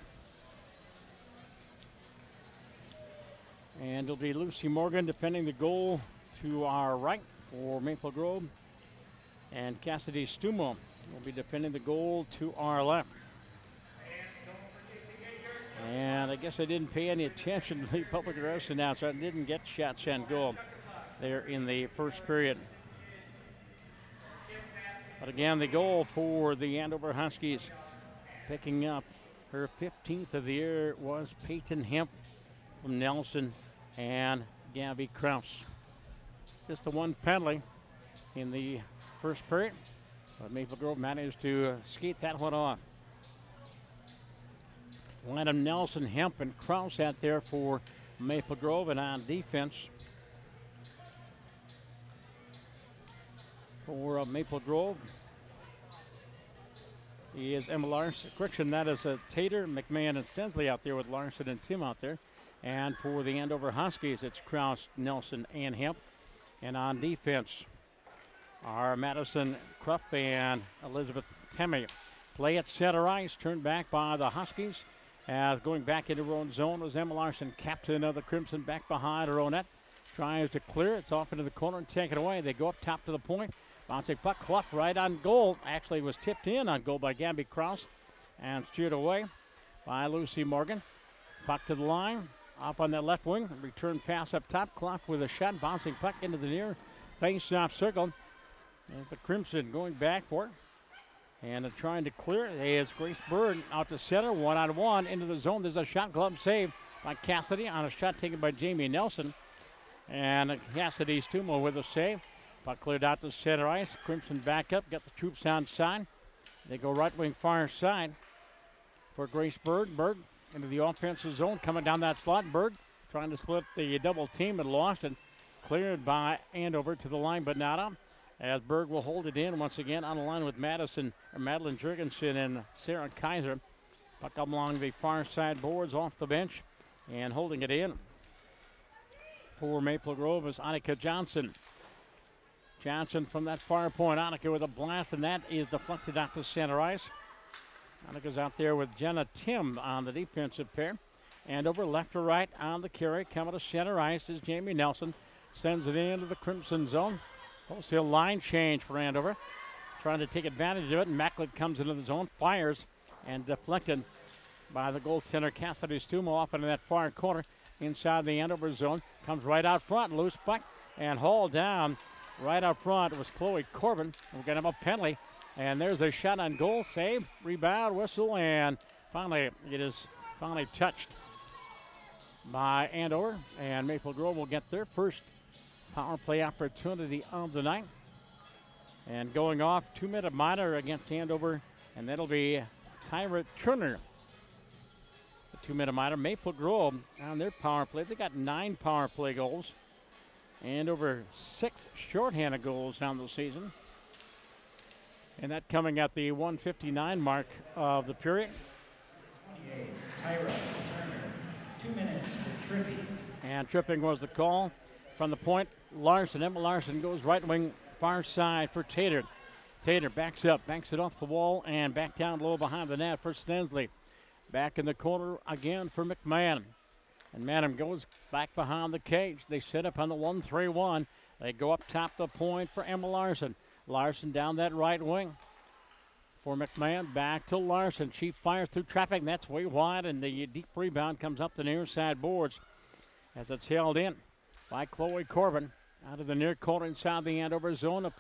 And it'll be Lucy Morgan defending the goal to our right for Maple Grove. And Cassidy Stumo will be defending the goal to our left. And I guess I didn't pay any attention to the public address announcer. I didn't get shots on goal there in the first period. But again, the goal for the Andover Huskies, picking up her 15th of the year, was Peyton Hemp from Nelson and Gabby Kraus. Just the one penalty in the first period, but Maple Grove managed to skate that one off. Landon Nelson, Hemp, and Kraus out there for Maple Grove, and on defense for Maple Grove is Emma Larson. Correction, that is Tater, McMahon, and Sensley out there with Larson and Tim out there. And for the Andover Huskies, it's Kraus, Nelson, and Hemp. And on defense are Madison Krupp and Elizabeth Temme. Play at center ice, turned back by the Huskies. As going back into her own zone was Emma Larson, captain of the Crimson, back behind her own net. Tries to clear, it's off into the corner and take it away. They go up top to the point. Bouncing puck, Clough right on goal. Actually was tipped in on goal by Gabby Kraus and steered away by Lucy Morgan. Puck to the line, up on that left wing. Return pass up top. Clough with a shot, bouncing puck into the near face-off circle. There's the Crimson going back for it. And trying to clear it is Grace Bird out to center, one-on-one into the zone. There's a shot glove save by Cassidy on a shot taken by Jamie Nelson. And Cassidy Stumo with a save. Puck cleared out to center ice. Crimson back up, got the troops outside. They go right wing far side for Grace Bird. Bird into the offensive zone, coming down that slot. Bird trying to split the double team and lost it. Cleared by Andover to the line, but not up. As Berg will hold it in once again on the line with Madeline Jurgensen and Sarah Kaiser. Puck up along the far side boards off the bench and holding it in for Maple Grove is Annika Johnson. Johnson from that far point. Annika with a blast, and that is deflected out to center ice. Annika's out there with Jenna Tim on the defensive pair. Andover left to right on the carry. Coming to center ice is Jamie Nelson. Sends it into the Crimson zone. Wholesale line change for Andover. Trying to take advantage of it. Macklin comes into the zone, fires, and deflected by the goaltender Cassidy Stumo off into that far corner inside the Andover zone. Comes right out front, loose puck, and hauled down right out front was Chloe Corbin. We're going to have a penalty, and there's a shot on goal, save, rebound, whistle, and finally it is finally touched by Andover, and Maple Grove will get their first power play opportunity of the night. And going off, 2-minute minor against Andover, and that'll be Tyra Turner. The 2-minute minor. Maple Grove on their power play. They got 9 power play goals, and over 6 shorthanded goals on the season. And that coming at the 1:59 mark of the period. 28, Tyra Turner, 2 minutes for tripping. And tripping was the call. From the point, Larson, Emma Larson goes right wing, far side for Tater. Tater backs up, banks it off the wall, and back down low behind the net for Stensley. Back in the corner again for McMahon. And Madam goes back behind the cage. They set up on the 1-3-1. They go up top the point for Emma Larson. Larson down that right wing for McMahon. Back to Larson. She fires through traffic, and that's way wide, and the deep rebound comes up the near side boards as it's held in by Chloe Corbin. Out of the near corner inside the Andover zone.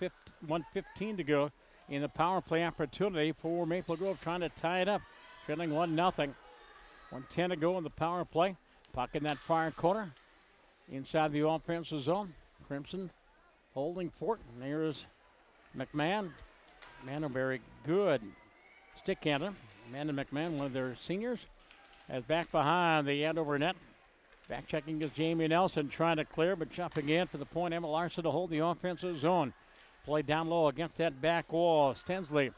1:15 to go in the power play opportunity for Maple Grove, trying to tie it up. Trailing 1-0. 1:10 to go in the power play. Puck in that far corner inside the offensive zone. Crimson holding fort. And there's McMahon. Amanda, very good stick handler. Amanda McMahon, one of their seniors, as back behind the Andover net. Back checking is Jamie Nelson, trying to clear, but jumping in for the point. Emma Larson to hold the offensive zone. Play down low against that back wall. Stensley,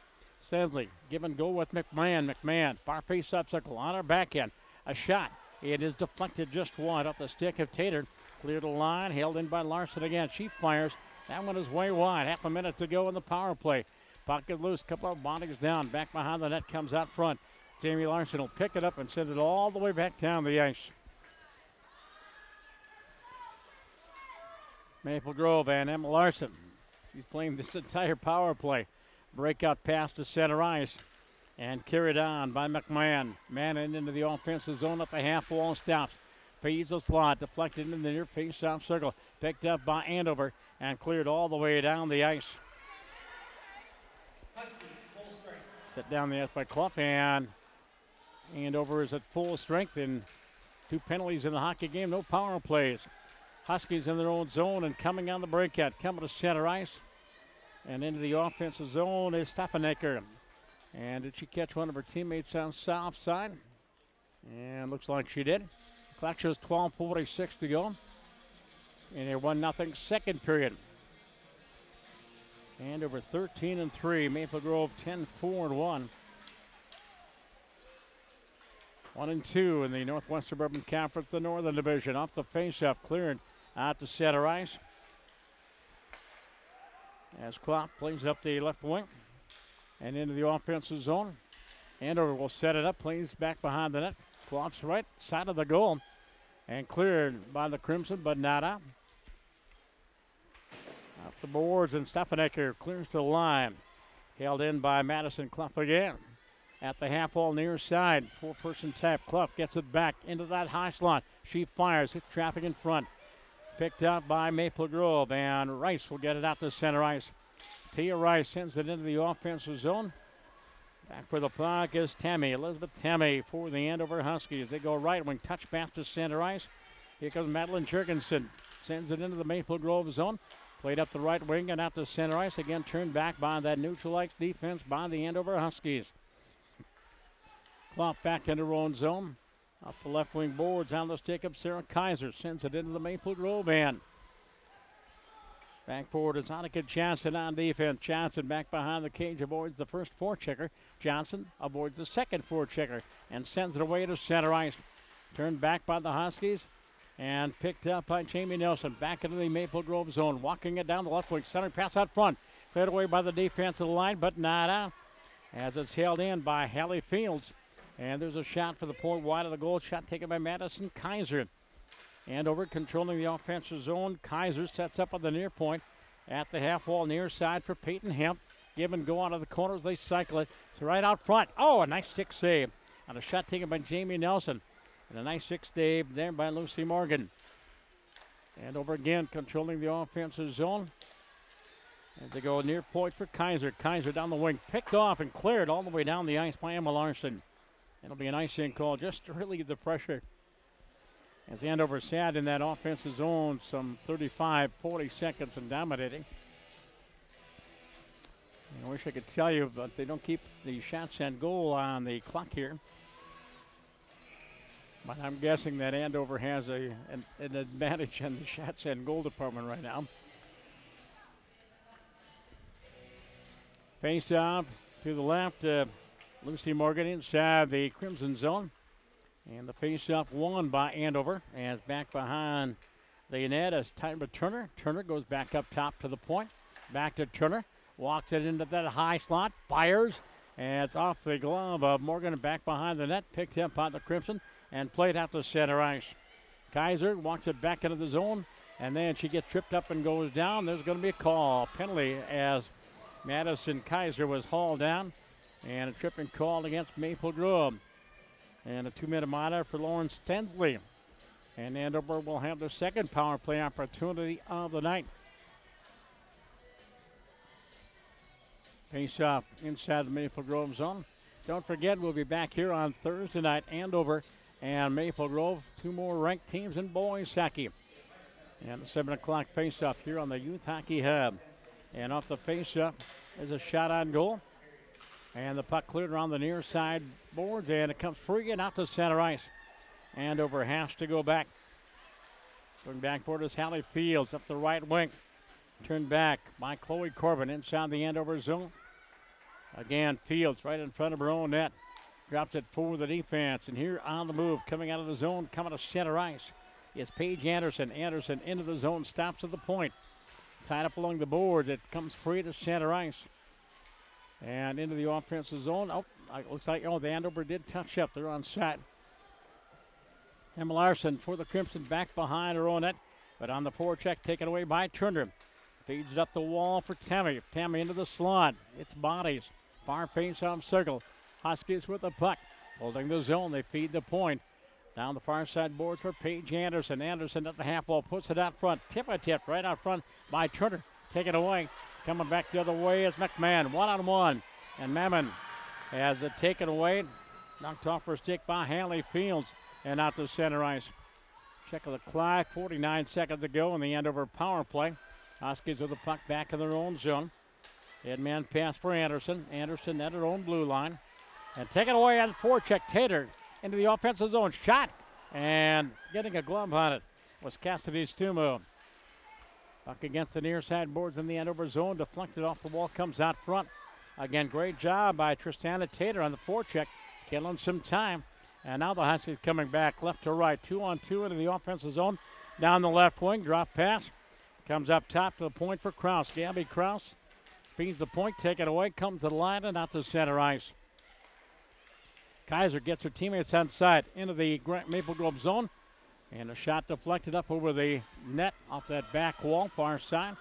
give and go with McMahon. McMahon, far face up circle on her backhand. A shot. It is deflected just wide up the stick of Tater. Cleared the line, held in by Larson again. She fires. That one is way wide. Half a minute to go in the power play. Puck is loose. Couple of bodies down. Back behind the net comes out front. Jamie Larson will pick it up and send it all the way back down the ice. Maple Grove and Emma Larson. She's playing this entire power play. Breakout pass to center ice. And carried on by McMahon. Manning into the offensive zone up the half wall, stops. Feeds the slot, deflected into the near face-off circle. Picked up by Andover and cleared all the way down the ice. Huskies, full strength. Set down the ice by Clough, and Andover is at full strength, and 2 penalties in the hockey game, no power plays. Huskies in their own zone and coming on the breakout, coming to center ice. And into the offensive zone is Stefanaker. And did she catch one of her teammates on south side? And looks like she did. Clock shows 12:46 to go in a 1-0 second period. Andover 13-3. Maple Grove 10-4-1. 1-2 in the Northwest Suburban Conference, the Northern Division. Off the face-off, cleared out to center ice. As Klopp plays up the left wing and into the offensive zone. Andover will set it up, plays back behind the net. Klopp's right side of the goal and cleared by the Crimson, but not out. Up the boards, and Stefanaker clears to the line. Held in by Madison Clough again. At the half wall near side, 4-person tap. Clough gets it back into that high slot. She fires, hit traffic in front. Picked out by Maple Grove, and Rice will get it out to center ice. Tia Rice sends it into the offensive zone. Back for the puck is Tammy, Elizabeth Tammy for the Andover Huskies. They go right wing, touch pass to center ice. Here comes Madeline Jurgensen, sends it into the Maple Grove zone. Played up the right wing and out to center ice. Again turned back by that neutral ice defense by the Andover Huskies. Clough back into her own zone. Up the left wing boards on the stick of Sarah Kaiser. Sends it into the Maple Grove end. Back forward is Annika Johnson on defense. Johnson back behind the cage, avoids the first forechecker. Johnson avoids the second forechecker and sends it away to center ice. Turned back by the Huskies and picked up by Jamie Nelson. Back into the Maple Grove zone. Walking it down the left wing. Center pass out front. Cleared away by the defensive line, but not out. As it's held in by Hallie Fields. And there's a shot for the point wide of the goal. Shot taken by Madison Kaiser. Andover controlling the offensive zone. Kaiser sets up on the near point at the half wall near side for Peyton Hemp. Give and go out of the corners. They cycle it. It's right out front. Oh, a nice stick save. And a shot taken by Jamie Nelson. And a nice stick save there by Lucy Morgan. Andover again controlling the offensive zone. And they go near point for Kaiser. Kaiser down the wing. Picked off and cleared all the way down the ice by Emma Larson. It'll be an icing call just to relieve the pressure. As Andover sat in that offensive zone some 35, 40 seconds and dominating. I wish I could tell you, but they don't keep the shots and goal on the clock here. But I'm guessing that Andover has an advantage in the shots and goal department right now. Face off to the left, Lucy Morgan inside the Crimson zone. And the face-off won by Andover. As back behind the net is Tyra Turner. Turner goes back up top to the point. Back to Turner. Walks it into that high slot. Fires. And it's off the glove of Morgan back behind the net. Picked up by the Crimson and played out to center ice. Kaiser walks it back into the zone. And then she gets tripped up and goes down. There's going to be a call. Penalty as Madison Kaiser was hauled down. And a tripping call against Maple Grove. And a 2-minute monitor for Lawrence Tensley. And Andover will have their second power play opportunity of the night. Face off inside the Maple Grove zone. Don't forget, we'll be back here on Thursday night. Andover and Maple Grove, 2 more ranked teams in boys hockey. And the 7 o'clock face-off here on the Youth Hockey Hub. And off the face-off is a shot on goal. And the puck cleared around the near side boards, and it comes free and out to center ice. Andover has to go back. Going back for it is Hallie Fields up the right wing. Turned back by Chloe Corbin inside the Andover zone. Again, Fields right in front of her own net. Drops it for the defense, and here on the move, coming out of the zone, coming to center ice, is Paige Anderson. Anderson into the zone, stops at the point. Tied up along the boards, it comes free to center ice. And into the offensive zone. Oh, it looks like, the Andover did touch up. They're on set. Emma Larson for the Crimson back behind her own net. But on the forecheck, taken away by Turner. Feeds it up the wall for Tammy. Tammy into the slot. It's bodies. Far face-off circle. Huskies with the puck. Holding the zone. They feed the point. Down the far side boards for Paige Anderson. Anderson at the half wall. Puts it out front. Tip right out front by Turner. Take it away. Coming back the other way is McMahon. 1-on-1. And Mammon has it taken away. Knocked off her stick by Hallie Fields. And out to center ice. Check of the clock. 49 seconds to go in the Andover power play. Huskies with the puck back in their own zone. Head-man pass for Anderson. Anderson at her own blue line. And taken away on the forecheck. Tater into the offensive zone. Shot. And getting a glove on it was Cassidy Stumo. Puck against the near side boards in the Andover zone. Deflected off the wall. Comes out front. Again, great job by Tristana Tater on the forecheck. Killing some time. And now the Huskies coming back left to right. 2-on-2 into the offensive zone. Down the left wing. Drop pass. Comes up top to the point for Kraus. Gabby Kraus feeds the point. Take it away. Comes to the line and out to center ice. Kaiser gets her teammates on side into the Maple Grove zone. And a shot deflected up over the net off that back wall, far side.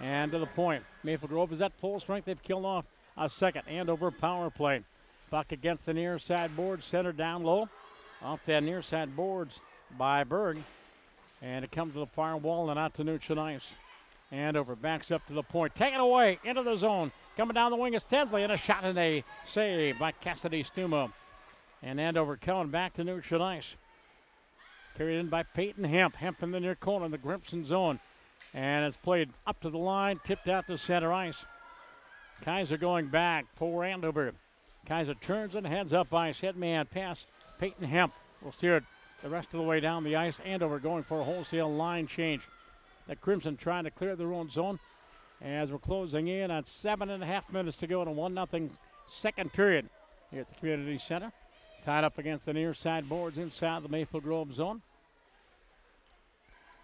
And to the point. Maple Grove is at full strength. They've killed off a second. Andover power play. Puck against the near side boards, center down low. Off that near side boards by Berg. And it comes to the far wall and out to neutral ice. Andover backs up to the point. Taken away into the zone. Coming down the wing is Tensley, and a shot and a save by Cassidy Stuma. And Andover coming back to neutral ice. Carried in by Peyton Hemp. Hemp in the near corner in the Grimson zone. And it's played up to the line, tipped out to center ice. Kaiser going back for Andover. Kaiser turns and heads up ice. Headman pass. Peyton Hemp will steer it the rest of the way down the ice. Andover going for a wholesale line change. The Crimson trying to clear their own zone as we're closing in on 7.5 minutes to go in a 1-0 second period here at the community center. Tied up against the near side boards inside the Maple Grove zone.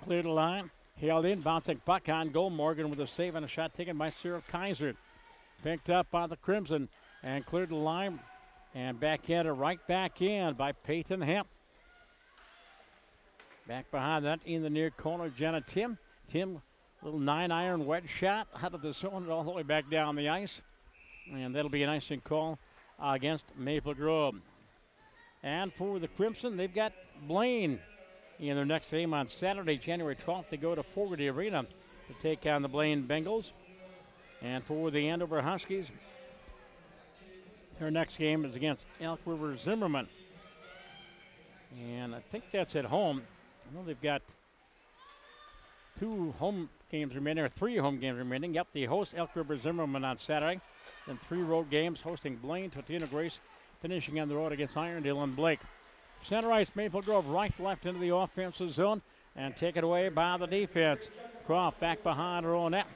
Cleared the line. Held in. Bouncing puck on goal. Morgan with a save and a shot taken by Cyril Kaiser. Picked up by the Crimson and cleared the line. And backhand right back in by Peyton Hemp. Back behind that in the near corner, Jenna Tim. Tim, little 9-iron wedge shot out of the zone all the way back down the ice. And that'll be an icing call against Maple Grove. And for the Crimson, they've got Blaine in their next game on Saturday, January 12th. They go to Fogarty Arena to take on the Blaine Bengals. And for the Andover Huskies, Their next game is against Elk River Zimmerman. And I think that's at home. I know they've got 2 home games remaining, or 3 home games remaining. Yep, they host Elk River Zimmerman on Saturday. Then 3 road games, hosting Blaine, Totino Grace, finishing on the road against Irondale and Blake. Center ice, Maple Grove right, left into the offensive zone, and taken away by the defense. Croft back behind her own net,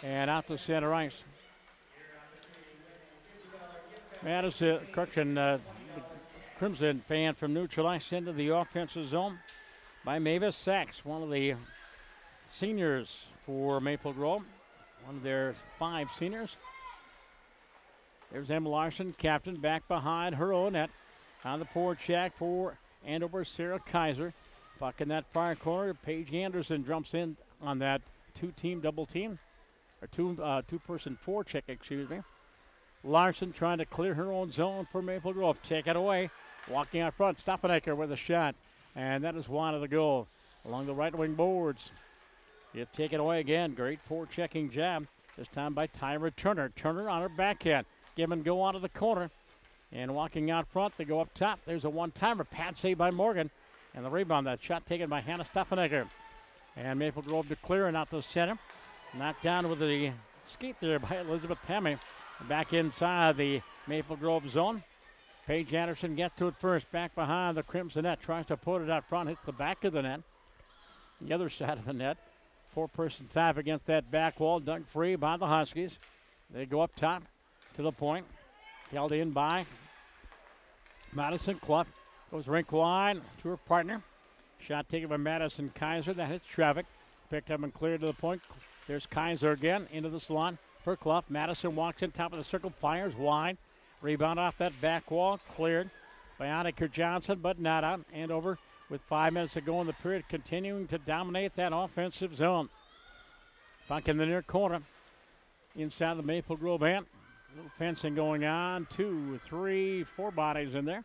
and out to center ice. Madison, Crimson fan from neutral ice into the offensive zone by Mavis Sachs, one of the seniors for Maple Grove, one of their 5 seniors. There's Emma Larson, captain, back behind her own net. On the forecheck for Andover, Sarah Kaiser. Puck in that far corner. Paige Anderson jumps in on that 2-team double team, or two-person forecheck, excuse me. Larson trying to clear her own zone for Maple Grove. Take it away. Walking out front, Steffenegger with a shot. And that is one of the goal along the right wing boards. You take it away again. Great forechecking jab. This time by Tyra Turner. Turner on her backhand. Give and go out of the corner. And walking out front, they go up top. There's a one-timer. Pad save by Morgan. And the rebound, that shot taken by Hannah Steffenegger. And Maple Grove to clear and out to center. Knocked down with the skate there by Elizabeth Tammy. Back inside the Maple Grove zone. Paige Anderson gets to it first. Back behind the Crimson net. Tries to put it out front. Hits the back of the net. The other side of the net. 4-person tap against that back wall. Dunked free by the Huskies. They go up top to the point. Held in by Madison Clough. Goes rink wide to her partner. Shot taken by Madison Kaiser. That hits traffic. Picked up and cleared to the point. There's Kaiser again into the slot for Clough. Madison walks in top of the circle. Fires wide. Rebound off that back wall. Cleared by Annika Johnson, but not out. Andover with 5 minutes to go in the period, continuing to dominate that offensive zone. Puck in the near corner. Inside the Maple Grove end. Little fencing going on. 2, 3, 4 bodies in there.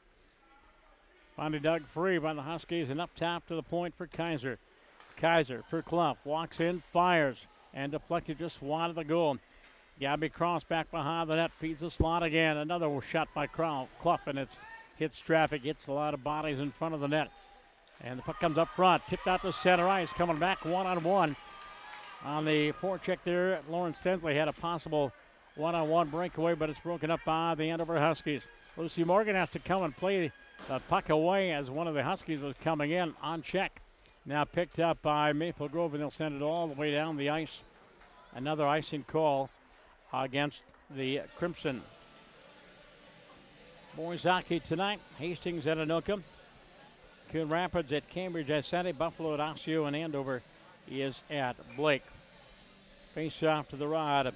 Finally dug free by the Huskies and up top to the point for Kaiser. Kaiser for Clough. Walks in, fires, and deflected just wide of the goal. Gabby Cross back behind the net. Feeds the slot again. Another shot by Clough, and it hits traffic. Hits a lot of bodies in front of the net. And the puck comes up front. Tipped out to center ice. Coming back one-on-one. On the forecheck there, Lauren Sensley had a possible one-on-one breakaway, but it's broken up by the Andover Huskies. Lucy Morgan has to come and play the puck away as one of the Huskies was coming in on check. Now picked up by Maple Grove, and they'll send it all the way down the ice. Another icing call against the Crimson. Boys hockey tonight. Hastings at Anoka. Coon Rapids at Cambridge at Sandy. Buffalo at Osseo, and Andover is at Blake. Face off to the rod.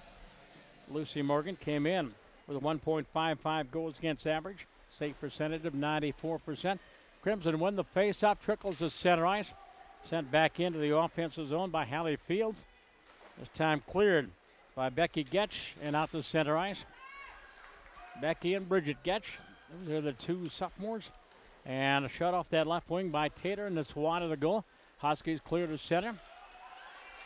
Lucy Morgan came in with a 1.55 goals against average. Save percentage of 94%. Crimson win the face-off. Trickles to center ice. Sent back into the offensive zone by Hallie Fields. This time cleared by Becky Getch and out to center ice. Becky and Bridget Getch. Those are the 2 sophomores. And a shot off that left wing by Tater, and it's wide of the goal. Huskies clear to center.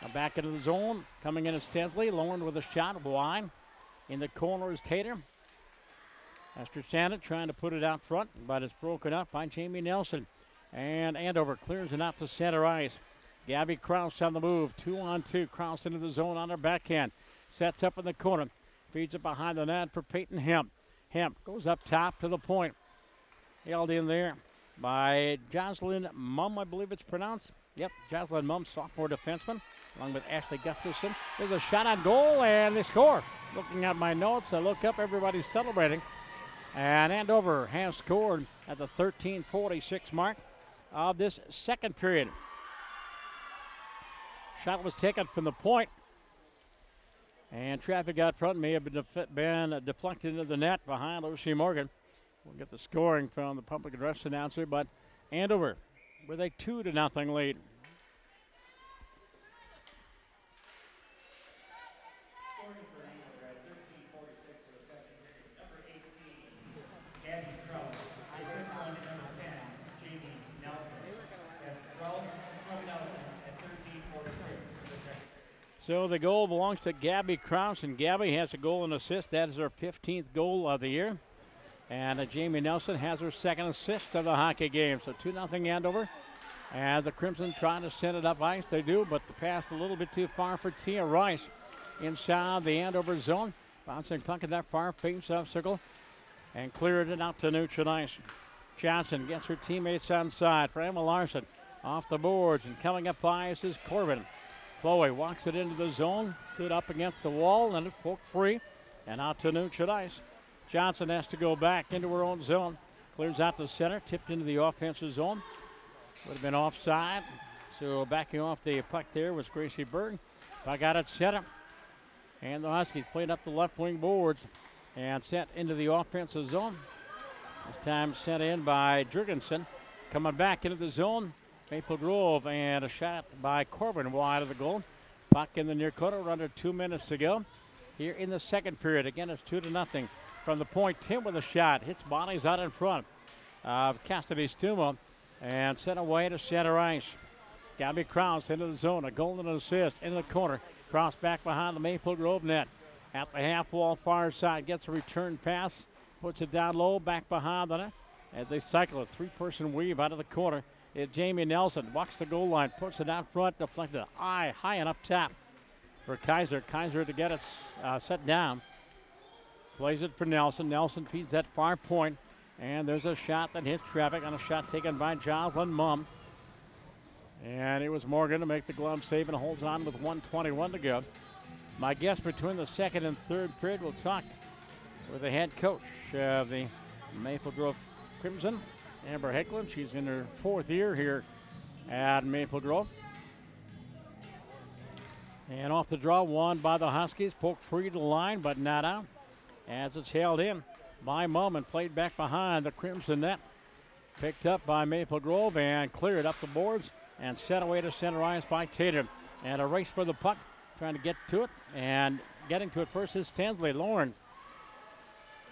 Now back into the zone. Coming in is Stensley. Lauren with a shot wide. In the corner is Tater. Esther Sandett trying to put it out front, but it's broken up by Jamie Nelson. And Andover clears it out to center ice. Gabby Kraus on the move. 2-on-2. Kraus into the zone on her backhand. Sets up in the corner. Feeds it behind the net for Peyton Hemp. Hemp goes up top to the point. Held in there by Jocelyn Mum, I believe it's pronounced. Yep, Jocelyn Mum, sophomore defenseman, along with Ashley Gustafson. There's a shot on goal, and they score. Looking at my notes, I look up, everybody's celebrating. And Andover has scored at the 13:46 mark of this second period. Shot was taken from the point. And traffic out front may have been deflected into the net behind Lucy Morgan. We'll get the scoring from the public address announcer, but Andover with a 2-0 lead. Scoring for Andover at 13:46 of the second period. Number 18, Gabby Kraus. The assist on to number 10, Jamie Nelson. That's Kraus from Nelson at 13:46 of the second. So the goal belongs to Gabby Kraus, and Gabby has a goal and assist. That is her 15th goal of the year. And Jamie Nelson has her second assist of the hockey game. So 2-0 Andover. And the Crimson trying to send it up ice. They do, but the pass a little bit too far for Tia Rice inside the Andover zone. Bouncing puck in that far face-off circle and cleared it out to neutral ice. Johnson gets her teammates on side for Emma Larson. Off the boards and coming up ice is Corbin. Chloe walks it into the zone, stood up against the wall, and it's poked free and out to neutral ice. Johnson has to go back into her own zone. Clears out the center, tipped into the offensive zone. Would have been offside. So backing off the puck there was Gracie Berg. Puck out at center. And the Huskies played up the left wing boards and sent into the offensive zone. This time sent in by Jurgensen. Coming back into the zone, Maple Grove, and a shot by Corbin wide of the goal. Puck in the near corner, under 2 minutes to go. Here in the second period, again it's 2-0. From the point, Tim with a shot, hits bodies out in front of Cassidy Stuma and sent away to center ice. Gabby Krause into the zone, a golden assist in the corner. Cross back behind the Maple Grove net. At the half wall far side, gets a return pass, puts it down low, back behind the net. As they cycle a three-person weave out of the corner, it's Jamie Nelson, walks the goal line, puts it out front, deflected high and up top for Kaiser. Kaiser to get it set down. Plays it for Nelson. Nelson feeds that far point, and there's a shot that hits traffic on a shot taken by Jocelyn Mumm. And it was Morgan to make the glove save and holds on with 1:21 to go. My guest between the second and third period will talk with the head coach of the Maple Grove Crimson, Amber Hecklin. She's in her 4th year here at Maple Grove. And off the draw, won by the Huskies. Poked free to the line, but not out. As it's held in by Mumm and played back behind the Crimson net. Picked up by Maple Grove and cleared up the boards and sent away to center ice by Tatum. And a race for the puck, trying to get to it. And getting to it first is Stanley Lauren.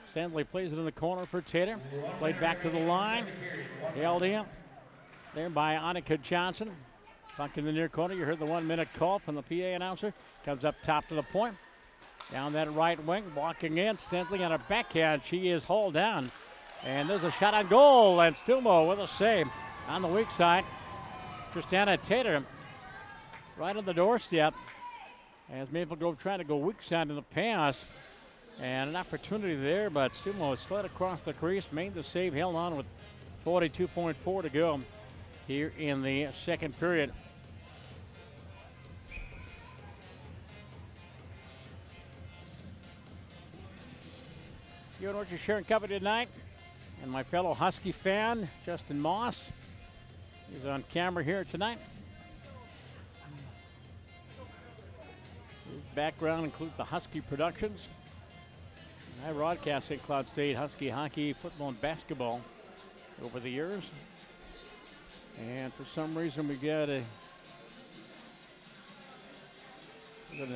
Stanley plays it in the corner for Tatum. Played back to the line. Held in there by Annika Johnson. Puck in the near corner. You heard the 1-minute call from the PA announcer. Comes up top to the point. Down that right wing, walking in, Stanley on a backhand. She is hauled down. And there's a shot on goal, and Stilmo with a save on the weak side. Tristana Tatum right on the doorstep as Maple Grove trying to go weak side in the pass. And an opportunity there, but Stilmo slid across the crease, made the save, held on with 42.4 to go here in the second period. You and Orchard sharing company tonight, and my fellow Husky fan, Justin Moss. He's on camera here tonight. His background includes the Husky Productions. I broadcast St. Cloud State Husky hockey, football, and basketball over the years. And for some reason we got an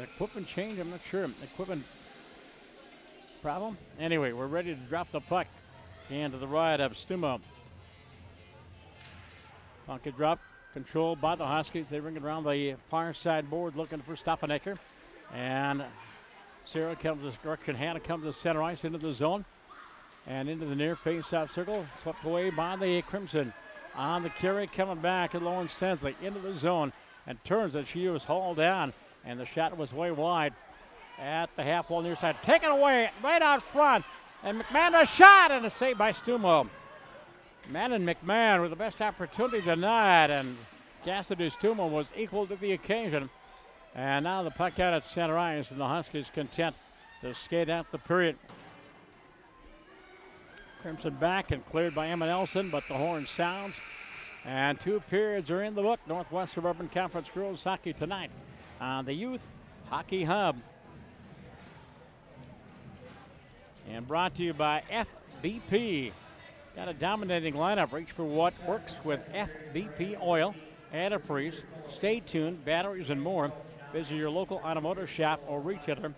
equipment change. I'm not sure. Equipment problem. Anyway, we're ready to drop the puck. And to the right of Stumo. Puck is dropped, controlled by the Huskies. They ring it around the far side board looking for Steffanecker. And Sarah comes this direction. Hannah comes to center ice into the zone. And into the near face-off circle. Swept away by the Crimson. On the carry, coming back at Lauren Stanley into the zone. And turns as she was hauled down. And the shot was way wide at the half wall near side. Taken away right out front. And McMahon a shot and a save by Stumo. Man and McMahon with the best opportunity tonight. And Cassidy Stumo was equal to the occasion. And now the puck out at center ice, and the Huskies content to skate out the period. Crimson back and cleared by Emma Nelson, but the horn sounds. And 2 periods are in the book. Northwest Suburban Conference Girls Hockey tonight on the Youth Hockey Hub. And brought to you by FBP. Got a dominating lineup. Reach for what works with FBP oil, antifreeze. Stay tuned, batteries, and more. Visit your local automotive shop or retailer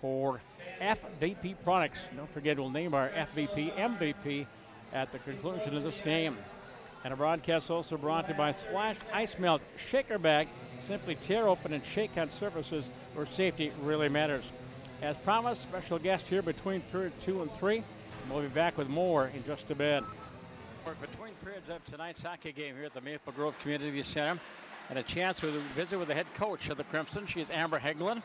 for FVP products. Don't forget, we'll name our FVP MVP at the conclusion of this game. And a broadcast also brought to you by Splash Ice Melt Shaker Bag. Simply tear open and shake on surfaces where safety really matters. As promised, special guest here between period 2 and 3, We'll be back with more in just a bit. Between periods of tonight's hockey game here at the Maple Grove Community Center, and a chance to visit with the head coach of the Crimson. She's Amber Heglin.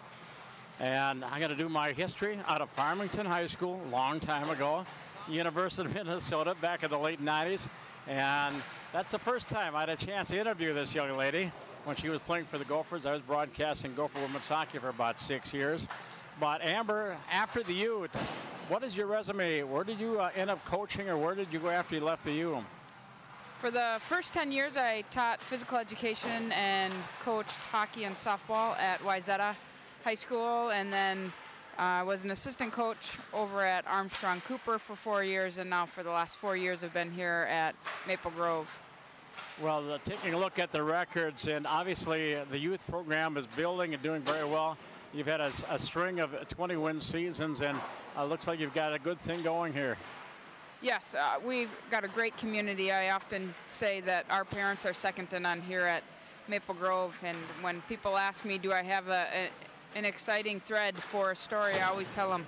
And I'm going to do my history out of Farmington High School, long time ago, University of Minnesota, back in the late 90s. And that's the first time I had a chance to interview this young lady when she was playing for the Gophers. I was broadcasting Gopher women's hockey for about 6 years. But Amber, after the U, what is your resume? Where did you end up coaching, or where did you go after you left the U? For the first 10 years, I taught physical education and coached hockey and softball at Wayzata High School, and then I was an assistant coach over at Armstrong Cooper for 4 years, and now for the last 4 years I've been here at Maple Grove. Well, taking a look at the records, and obviously the youth program is building and doing very well. You've had a string of 20-win seasons, and looks like you've got a good thing going here. Yes, we've got a great community. I often say that our parents are second to none here at Maple Grove, and when people ask me, do I have an exciting thread for a story, I always tell them,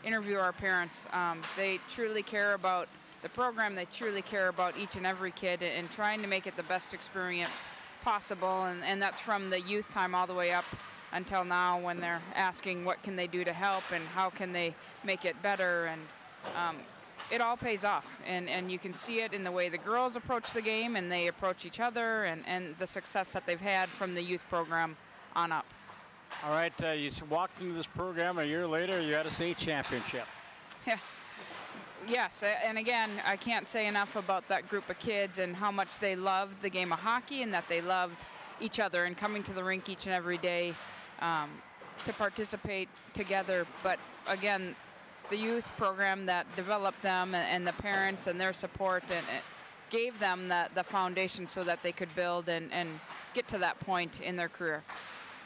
interview our parents. They truly care about the program. They truly care about each and every kid and trying to make it the best experience possible, and that's from the youth time all the way up until now, when they're asking what can they do to help and how can they make it better. And it all pays off, and you can see it in the way the girls approach the game and they approach each other, and the success that they've had from the youth program on up. All right, you walked into this program a year later, you had a state championship. Yeah. Yes, and again, I can't say enough about that group of kids and how much they loved the game of hockey, and that they loved each other and coming to the rink each and every day to participate together. But again, the youth program that developed them and the parents and their support, and it gave them the foundation so that they could build and get to that point in their career.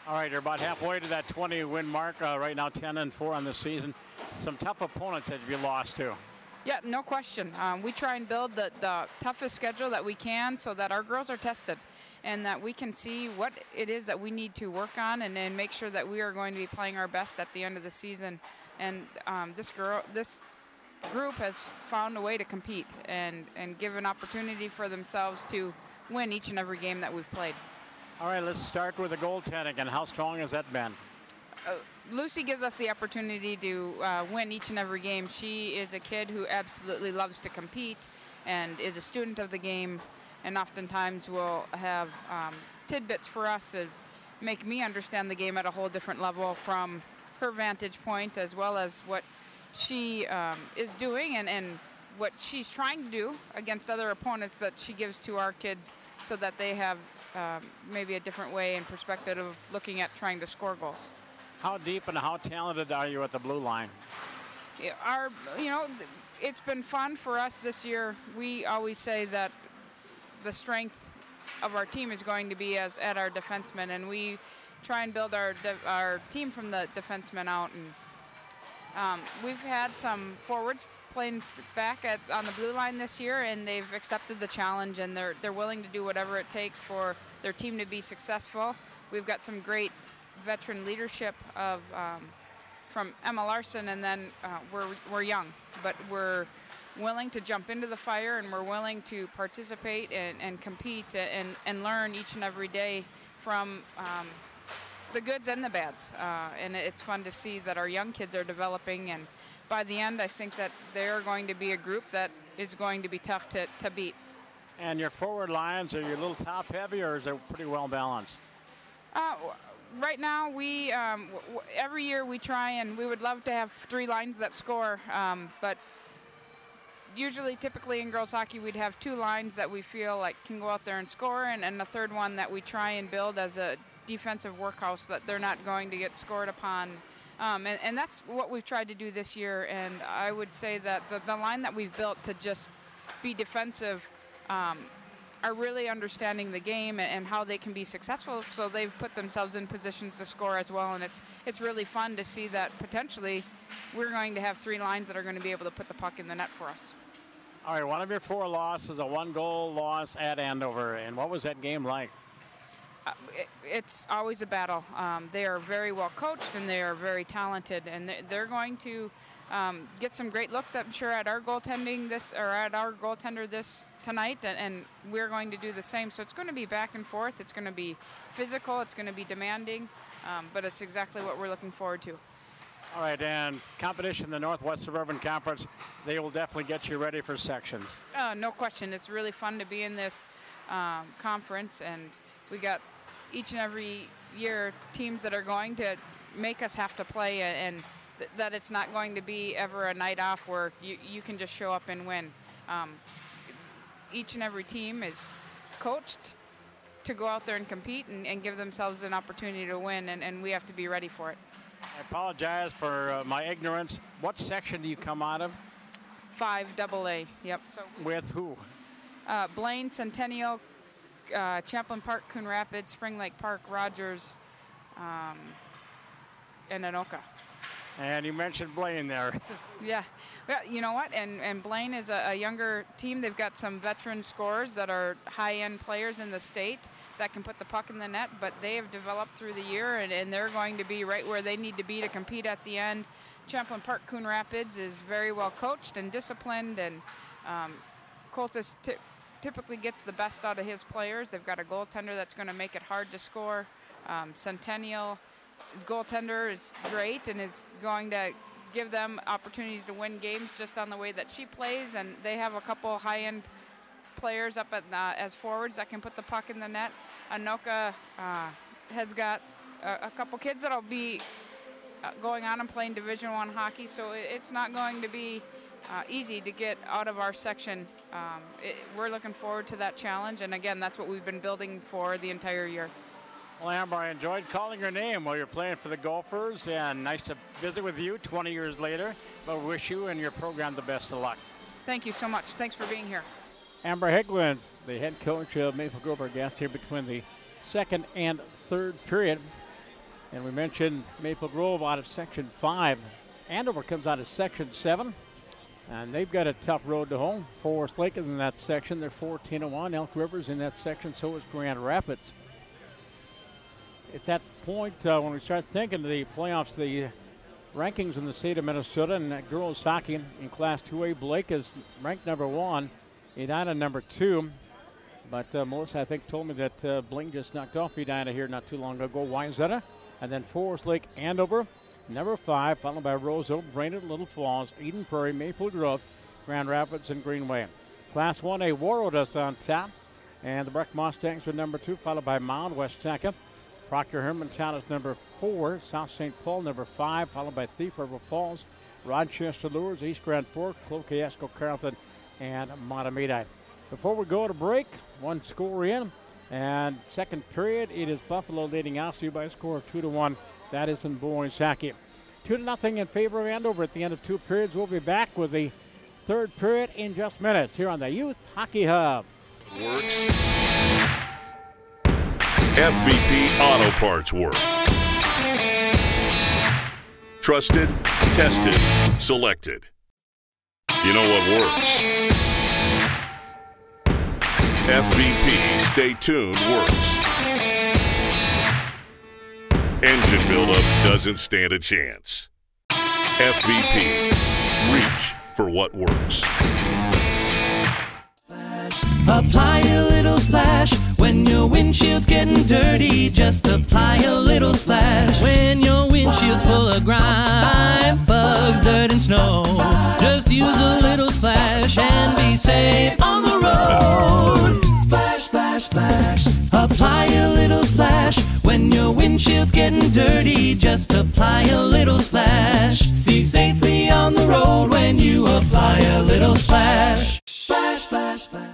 All right, you're about halfway to that 20-win mark right now, 10-4 on the season. Some tough opponents that you lost to. Yeah, no question. We try and build the toughest schedule that we can so that our girls are tested and that we can see what it is that we need to work on, and then make sure that we are going to be playing our best at the end of the season. And this group has found a way to compete and give an opportunity for themselves to win each and every game that we've played. All right, let's start with the goaltending, and how strong has that been? Lucy gives us the opportunity to win each and every game. She is a kid who absolutely loves to compete and is a student of the game, and oftentimes will have tidbits for us to make me understand the game at a whole different level from her vantage point, as well as what she is doing and what she's trying to do against other opponents that she gives to our kids, so that they have maybe a different way and perspective of looking at trying to score goals. How deep and how talented are you at the blue line? It's been fun for us this year. We always say that the strength of our team is going to be at our defensemen, and we try and build our team from the defensemen out. And we've had some forwards playing back on the blue line this year, and they've accepted the challenge, and they're willing to do whatever it takes for their team to be successful. We've got some great veteran leadership from Emma Larson, and then we're young, but we're willing to jump into the fire, and we're willing to participate and compete and learn each and every day from the goods and the bads. And it's fun to see that our young kids are developing, and by the end, I think that they're going to be a group that is going to be tough to beat. And your forward lines, are you a little top heavy, or is it pretty well balanced? Right now, we every year we try, and we would love to have 3 lines that score, but usually, typically in girls hockey, we'd have 2 lines that we feel like can go out there and score, and the third one that we try and build as a defensive workhouse, that they're not going to get scored upon. And that's what we've tried to do this year, and I would say that the line that we've built to just be defensive are really understanding the game and how they can be successful, so they've put themselves in positions to score as well, and it's really fun to see that potentially we're going to have 3 lines that are going to be able to put the puck in the net for us. All right, one of your 4 losses, a 1-goal loss at Andover, and what was that game like? It's always a battle. They are very well coached, and they are very talented, and they're going to get some great looks, I'm sure, at our goaltending at our goaltender this tonight, and we're going to do the same. So it's going to be back and forth. It's going to be physical. It's going to be demanding, but it's exactly what we're looking forward to. All right, and competition in the Northwest Suburban Conference, they will definitely get you ready for sections. No question. It's really fun to be in this conference, and we got each and every year teams that are going to make us have to play, and that it's not going to be ever a night off where you can just show up and win. Each and every team is coached to go out there and compete and give themselves an opportunity to win, and we have to be ready for it. I apologize for my ignorance. What section do you come out of? 5AA, yep. So with who? Blaine, Centennial, Champlain Park, Coon Rapids, Spring Lake Park, Rogers, and Anoka. And you mentioned Blaine there. Yeah. Well, you know what? And Blaine is a younger team. They've got some veteran scorers that are high-end players in the state that can put the puck in the net, but they have developed through the year, and they're going to be right where they need to be to compete at the end. Champlain Park, Coon Rapids is very well coached and disciplined, and Coltis typically gets the best out of his players. They've got a goaltender that's going to make it hard to score. Centennial, his goaltender is great and is going to give them opportunities to win games just on the way that she plays, and they have a couple high-end players up at as forwards that can put the puck in the net. Anoka has got a couple kids that'll be going on and playing Division I hockey, so it's not going to be easy to get out of our section. We're looking forward to that challenge, and again, that's what we've been building for the entire year. Well, Amber, I enjoyed calling your name while you're playing for the Gophers, and nice to visit with you 20 years later. But wish you and your program the best of luck. Thank you so much. Thanks for being here. Amber Hegland, the head coach of Maple Grove, our guest here between the second and third period. And we mentioned Maple Grove out of Section 5. Andover comes out of Section 7. And they've got a tough road to home. Forest Lake is in that section. They're 14-1. Elk River's in that section. So is Grand Rapids. It's that point when we start thinking of the playoffs, the rankings in the state of Minnesota, and girls hockey in Class 2A. Blake is ranked number 1, Edina number 2. But Melissa, I think, told me that Bling just knocked off Edina here not too long ago. Wayzata, and then Forest Lake, Andover, number 5, followed by Roseau, Brainerd, Little Falls, Eden Prairie, Maple Grove, Grand Rapids, and Greenway. Class 1A, Warroad on top, and the Breck Mustangs are number 2, followed by Mound, West Taka. Proctor Hermantown is number 4, South St. Paul number 5, followed by Thief River Falls, Rochester Lures, East Grand Fork, Cloquet-Esco, Carleton, and Matamidi. Before we go to break, one score in, and second period, it is Buffalo leading Osseo by a score of 2-1. That is in boys hockey. 2-0 in favor of Andover at the end of 2 periods. We'll be back with the third period in just minutes here on the Youth Hockey Hub. Works. FVP Auto Parts work. Trusted, tested, selected. You know what works. FVP Stay Tuned works. Engine buildup doesn't stand a chance. FVP. Reach for what works. Apply a little splash when your windshield's getting dirty. Just apply a little splash when your windshield's full of grime, bugs, dirt, and snow. Just use a little splash and be safe on the road. Splash, splash, splash. Apply a little splash when your windshield's getting dirty. Just apply a little splash. See safely on the road when you apply a little splash. Splash, splash, splash.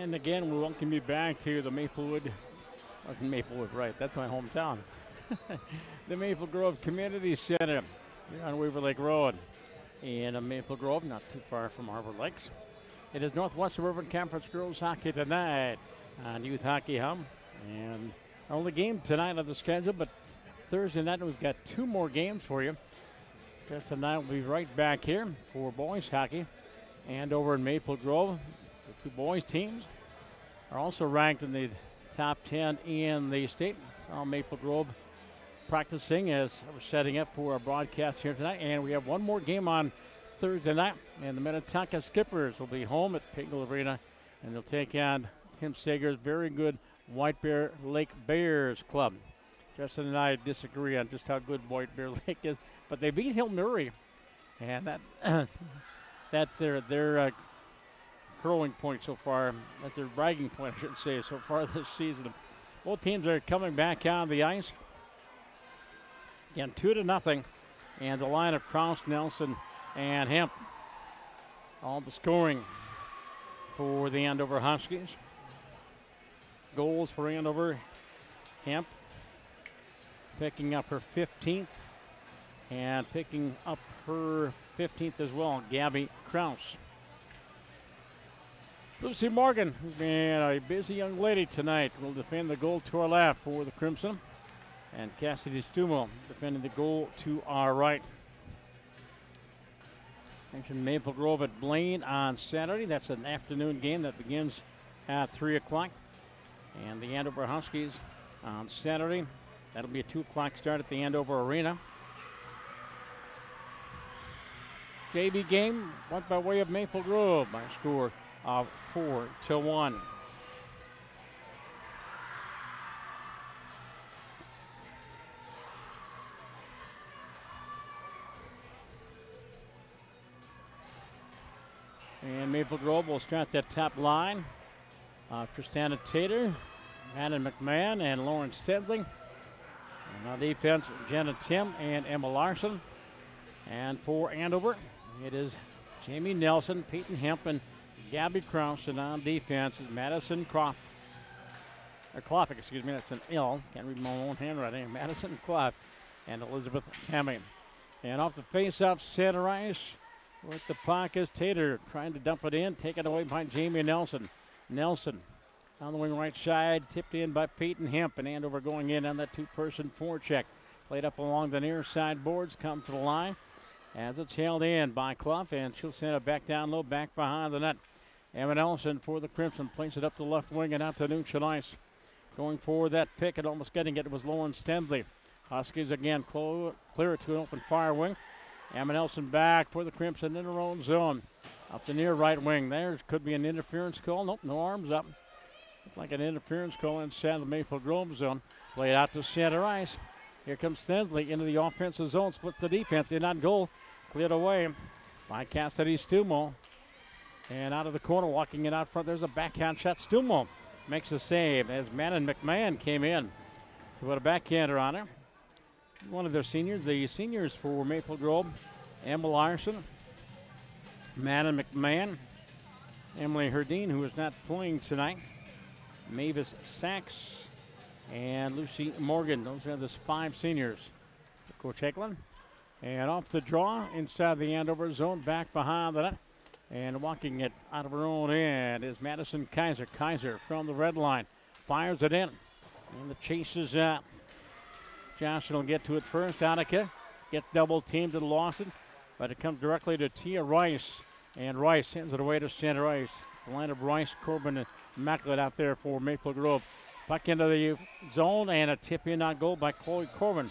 And again, we welcome you back to the Maplewood, right, that's my hometown. The Maple Grove Community Center here on Weaver Lake Road in Maple Grove, not too far from Harbor Lakes. It is Northwest Suburban Conference Girls Hockey tonight on Youth Hockey Hub. And our only game tonight on the schedule, but Thursday night we've got 2 more games for you. Just tonight we'll be right back here for boys hockey. Andover and Maple Grove, the 2 boys teams, are also ranked in the top 10 in the state. So Maple Grove practicing as we're setting up for our broadcast here tonight. And we have 1 more game on Thursday night. And the Minnetonka Skippers will be home at Pignell Arena. And they'll take on Tim Sager's very good White Bear Lake Bears club. Justin and I disagree on just how good White Bear Lake is. But they beat Hill Murray. And that's their curling point so far. That's their bragging point, I should say, so far this season. Both teams are coming back on the ice. Again, 2-0. And the line of Kraus, Nelson, and Hemp. All the scoring for the Andover Huskies. Goals for Andover. Hemp picking up her 15th. And picking up her 15th as well, Gabby Kraus. Lucy Morgan, who's been a busy young lady tonight, will defend the goal to our left for the Crimson. And Cassidy Stumo defending the goal to our right. Mentioned Maple Grove at Blaine on Saturday. That's an afternoon game that begins at 3 o'clock. And the Andover Huskies on Saturday. That'll be a 2 o'clock start at the Andover Arena. JV game went by way of Maple Grove by a score of 4-1. And Maple Grove will start that top line. Christina Tater, Madden McMahon, and Lauren Stedley. And on defense, Jenna Tim and Emma Larson. And for Andover, it is Jamie Nelson, Peyton Hemp, and Gabby Kraus. And on defense is Madison Clough, excuse me, that's an L. Can't read my own handwriting. Madison Clough and Elizabeth Tammy. And off the face-off center ice with the puck is Tater trying to dump it in, taken away by Jamie Nelson. Nelson on the wing right side, tipped in by Peyton Hemp, and Andover going in on that 2-person forecheck. Played up along the near side boards, come to the line as it's held in by Clough, and she'll send it back down low, back behind the net. Emma Nelson for the Crimson plays it up the left wing and out to neutral ice. Going for that pick and almost getting it was Lauren Stenley. Huskies again clear it to an open fire wing. Emma Nelson back for the Crimson in her own zone. Up the near right wing. There could be an interference call. Nope, no arms up. Looks like an interference call inside the Maple Grove zone. Played out to center ice. Here comes Stenley into the offensive zone. Splits the defense. In on goal. Cleared away by Cassidy Stumo. And out of the corner, walking it out front. There's a backhand shot. Stumo makes a save as Madden McMahon came in to put a backhander on her. One of their seniors. The seniors for Maple Grove, Emma Larson, Madden McMahon, Emily Herdine, who is not playing tonight, Mavis Sachs, and Lucy Morgan. Those are the 5 seniors. Coach Eklund. And off the draw, inside the Andover zone, back behind the net. And walking it out of her own end is Madison Kaiser. Kaiser from the red line fires it in. And the chase is out. Johnson will get to it first. Annika gets double teamed and lost it. But it comes directly to Tia Rice. And Rice sends it away to center ice. The line of Rice, Corbin, and Macklin out there for Maple Grove. Puck into the zone and a tip in on goal by Chloe Corbin.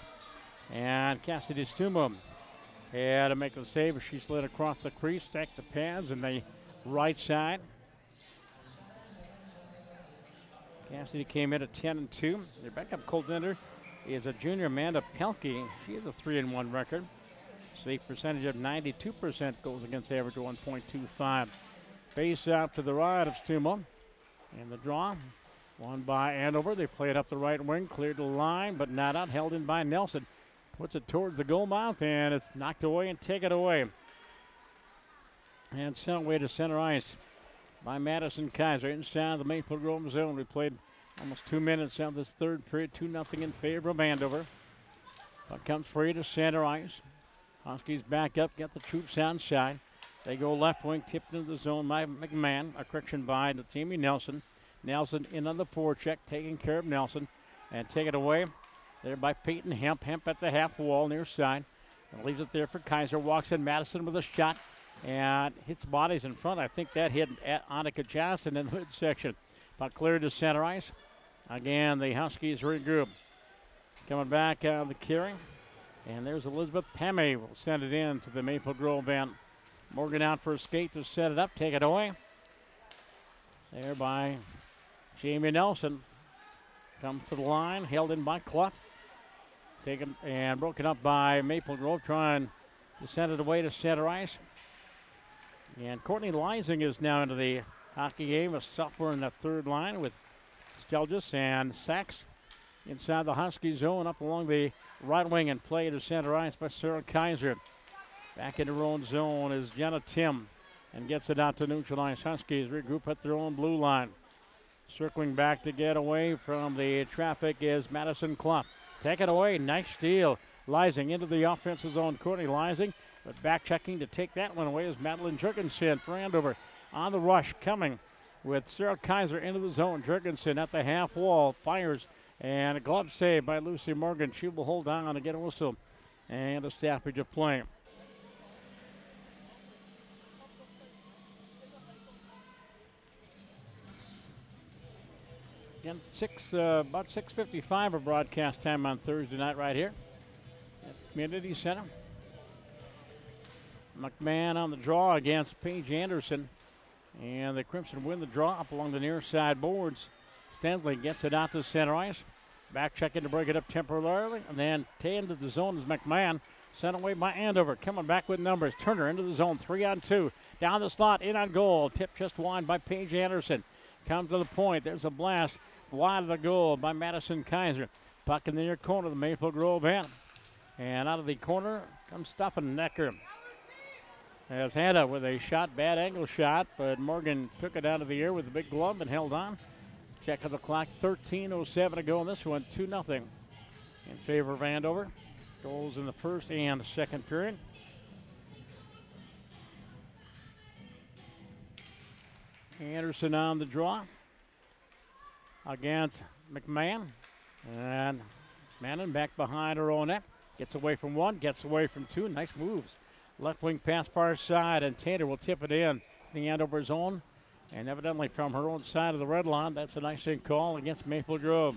And Cassidy Stumo had to make the save. She slid across the crease, stacked the pads in the right side. Cassidy came in at 10-2. Their backup goaltender is a junior, Amanda Pelkey. She has a 3-1 record. Save percentage of 92%, goals against average of 1.25. Face out to the right of Stumo. And the draw, won by Andover. They play it up the right wing, cleared the line, but not out, held in by Nelson. Puts it towards the goal mouth, and it's knocked away and taken away. And sent away to center ice by Madison Kaiser inside the Maple Grove zone. We played almost 2 minutes of this third period, 2-0 in favor of Andover. Puck comes free to center ice. Huskies back up, get the troops outside. They go left wing, tipped into the zone by McMahon. A correction by the Timmy Nelson. Nelson in on the forecheck, taking care of Nelson. And take it away there by Peyton Hemp. Hemp at the half wall near side. And leaves it there for Kaiser. Walks in Madison with a shot. And hits bodies in front. I think that hit Annika Johnson in the midsection. Puck cleared to center ice. Again, the Huskies regroup. Coming back out of the carry. And there's Elizabeth Temme. Will send it in to the Maple Grove end. Morgan out for a skate to set it up. Take it away. There by Jamie Nelson. Comes to the line. Held in by Clough. Taken and broken up by Maple Grove. Trying to send it away to center ice. And Courtney Leising is now into the hockey game. A sophomore in the third line with Stelgis and Sachs inside the Husky zone up along the right wing and play to center ice by Sarah Kaiser. Back in her own zone is Jenna Tim and gets it out to neutralize. Huskies regroup at their own blue line. Circling back to get away from the traffic is Madison Clough. Take it away. Nice steal. Leising into the offensive zone. Courtney Leising. But back checking to take that one away is Madeline Jurgensen for Andover. On the rush coming with Sarah Kaiser into the zone. Jurgensen at the half wall. Fires. And a glove save by Lucy Morgan. She will hold on and get a whistle. And a stoppage of play. Again, about 6:55 of broadcast time on Thursday night right here at the Community Center. McMahon on the draw against Paige Anderson. And the Crimson win the draw up along the near side boards. Stanley gets it out to center ice. Back checking to break it up temporarily. And then into the zone is McMahon. Sent away by Andover. Coming back with numbers. Turner into the zone. 3-on-2. Down the slot. In on goal. Tipped just wide by Paige Anderson. Comes to the point. There's a blast. Wide of the goal by Madison Kaiser. Puck in the near corner of the Maple Grove end. And out of the corner comes Steffennecker. As Hannah with a shot, bad angle shot, but Morgan took it out of the air with a big glove and held on. Check of the clock, 13:07 to go in this one, 2-0 in favor of Andover. Goals in the first and the second period. Anderson on the draw against McMahon. And Mannon back behind her own net. Gets away from one, gets away from two. Nice moves. Left wing pass far side, and Taylor will tip it in the Andover zone. And evidently from her own side of the red line, that's a nice call against Maple Grove.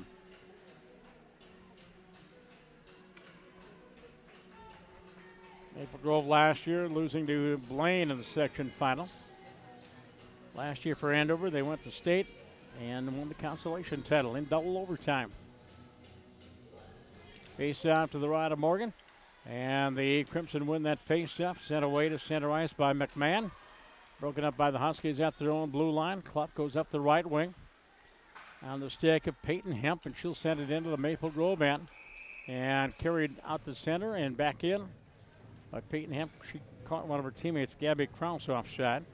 Maple Grove last year losing to Blaine in the section final. Last year for Andover, they went to state and won the consolation title in double overtime. Face off to the right of Morgan. And the Crimson win that face-off, sent away to center ice by McMahon. Broken up by the Huskies at their own blue line. Clough goes up the right wing. On the stick of Peyton Hemp, and she'll send it into the Maple Grove end. And carried out to center and back in by Peyton Hemp. She caught one of her teammates, Gabby Krause, offside.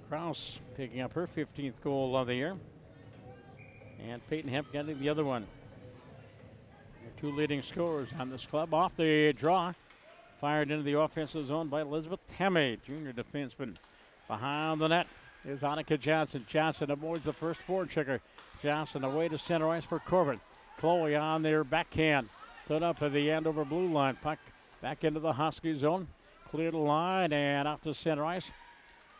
Krause picking up her 15th goal of the year. And Peyton Hemp getting the other one. The two leading scorers on this club. Off the draw. Fired into the offensive zone by Elizabeth Temme, junior defenseman. Behind the net is Annika Johnson. Johnson avoids the first forward checker. Johnson away to center ice for Corbin. Chloe on their backhand. Stood up at the Andover blue line. Puck back into the Husky zone. Cleared the line and out to center ice.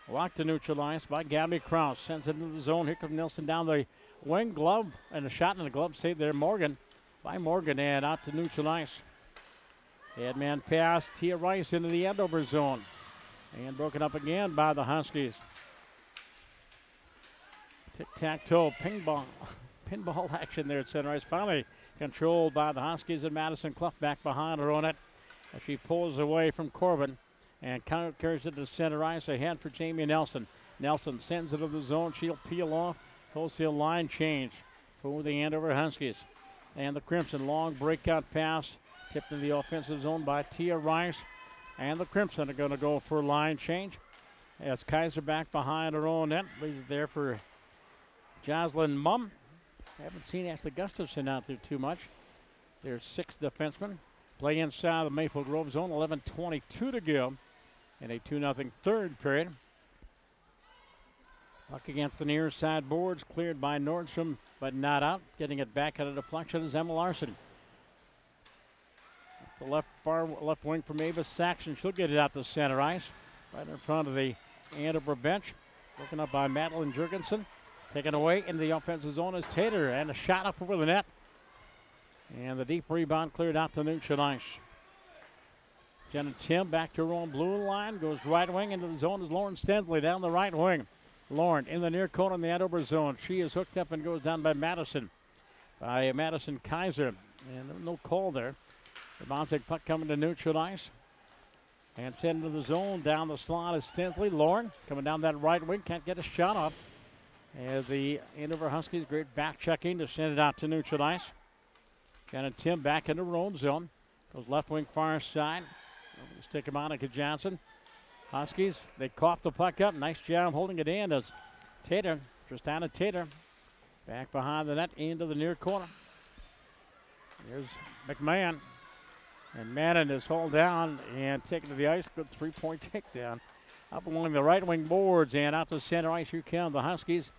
Locked to neutralized by Gabby Krause. Sends it into the zone. Here comes Nelson down the wing. Glove and a shot in the glove save there. Morgan by Morgan and out to neutral ice. Headman pass. Tia Rice into the Andover zone. And broken up again by the Huskies. Tic-tac-toe. Pinball action there at center ice. Finally controlled by the Huskies and Madison Clough back behind her on it. As she pulls away from Corbin. And carries it to center ice ahead for Jamie Nelson. Nelson sends it to the zone. She'll peel off. Wholesale line change for the Andover Huskies. And the Crimson long breakout pass tipped in the offensive zone by Tia Rice. And the Crimson are going to go for line change. as Kaiser back behind her own net. Leaves it there for Jocelyn Mumm. Haven't seen Ashley Gustafson out there too much. There's 6 defensemen. Play inside the Maple Grove zone. 11:22 to go in a 2-0 third period. Puck against the near side boards, cleared by Nordstrom, but not out. Getting it back at a deflection is Emma Larson. The left wing from Mavis Saxon. She'll get it out to center ice, right in front of the Andover bench. Broken up by Madeline Jurgensen. Taken away into the offensive zone is Tater, and a shot up over the net. And the deep rebound cleared out to neutral ice. Jenna Tim back to her own blue line. Goes right wing into the zone is Lauren Stensley down the right wing. Lauren in the near corner in the Andover zone. She is hooked up and goes down by Madison Kaiser. And no call there. The bouncing puck coming to neutral ice. And sent into the zone. Down the slot is Stensley. Lauren coming down that right wing. Can't get a shot off. As the Andover Huskies, great back checking to send it out to neutral ice. Jenna Tim back into her own zone. Goes left wing far side. Stick to Monica Johnson. Huskies, they cough the puck up. Nice job holding it in as Tater, Tristana Tater, back behind the net into the near corner. Here's McMahon. And Madden is hauled down and taken to the ice. Good 3-point takedown. Up along the right wing boards and out to center ice. Here come the Huskies.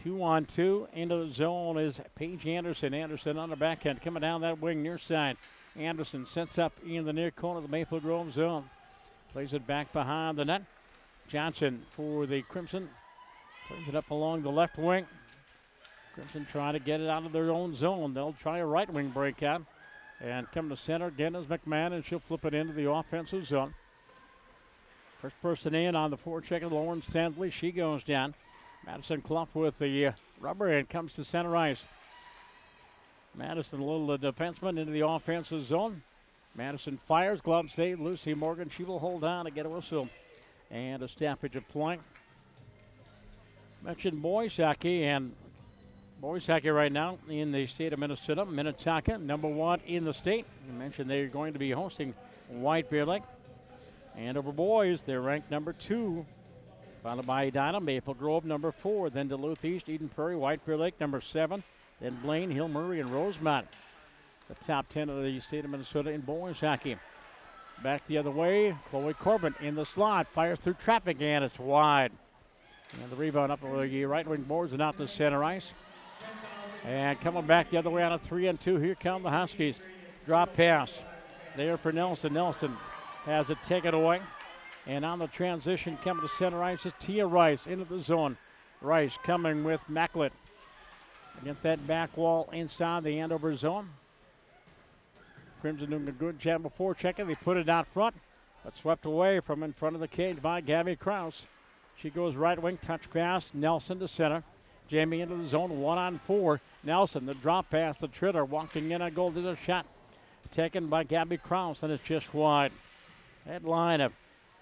2-on-2. Into the zone is Paige Anderson. Anderson on the backhand coming down that wing near side. Anderson sets up in the near corner of the Maple Grove zone. Plays it back behind the net. Johnson for the Crimson. Plays it up along the left wing. Crimson trying to get it out of their own zone. They'll try a right wing breakout. And come to center again is McMahon, and she'll flip it into the offensive zone. First person in on the forecheck of Lauren Stanley. She goes down. Madison Clough with the rubber and comes to center ice. Madison, a little defenseman into the offensive zone. Madison fires, glove save. Lucy Morgan, she will hold on to get a whistle and a stoppage of play. Mentioned boys hockey, and boys hockey right now in the state of Minnesota. Minnetonka, #1 in the state. You mentioned they're going to be hosting White Bear Lake. And over boys, they're ranked #2, followed by Edina, Maple Grove #4, then Duluth East, Eden Prairie, White Bear Lake #7, then Blaine, Hill, Murray, and Rosemont. The top 10 of the state of Minnesota in boys hockey. Back the other way, Chloe Corbin in the slot, fires through traffic, and it's wide. And the rebound up over the right wing boards and out to center ice. And coming back the other way on a 3-on-2, here come the Huskies. Drop pass there for Nelson. Nelson has it taken away. And on the transition coming to center ice is Tia Rice into the zone. Rice coming with Macklett. Against that back wall inside the Andover zone. Crimson doing a good job before checking. They put it out front, but swept away from in front of the cage by Gabby Krause. She goes right wing, touch pass, Nelson to center. Jamie into the zone, 1-on-4. Nelson, the drop pass to Tritter, walking in on goal. There's a shot taken by Gabby Krause, and it's just wide. That line of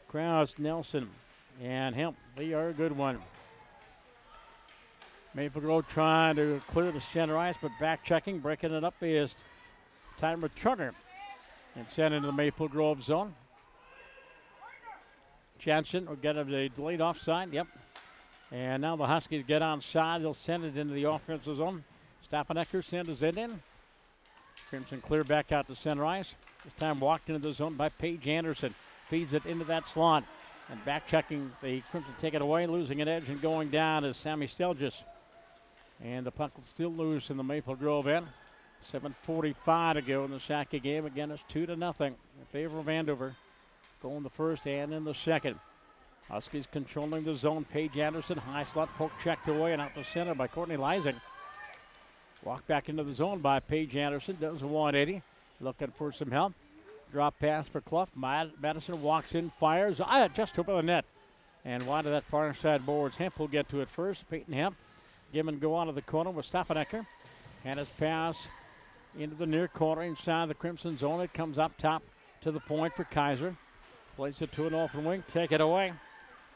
Krause, Nelson, and Hemp, they are a good one. Maple Grove trying to clear the center ice, but back checking, breaking it up is Tyler Turner, and sent into the Maple Grove zone. Jansen will get a delayed offside, yep. And now the Huskies get onside. They'll send it into the offensive zone. Staffanecker sends it in. Crimson clear back out to center ice. This time walked into the zone by Paige Anderson. Feeds it into that slot. And back checking, the Crimson take it away, losing an edge and going down is Sammy Stelgis. And the puck will still loose in the Maple Grove end. 7:45 to go in the Sackey game. Again, it's 2-0 in favor of Andover. Goal in the first and in the second. Huskies controlling the zone. Paige Anderson, high slot, poke checked away and out to center by Courtney Leising. Walk back into the zone by Paige Anderson, does a 180. Looking for some help. Drop pass for Clough. Madison walks in, fires, just over the net. And wide of that far side boards. Hemp will get to it first. Peyton Hemp. Give and go out of the corner with Staffanecker. And his pass into the near corner inside the Crimson zone. It comes up top to the point for Kaiser. Plays it to an open wing. Take it away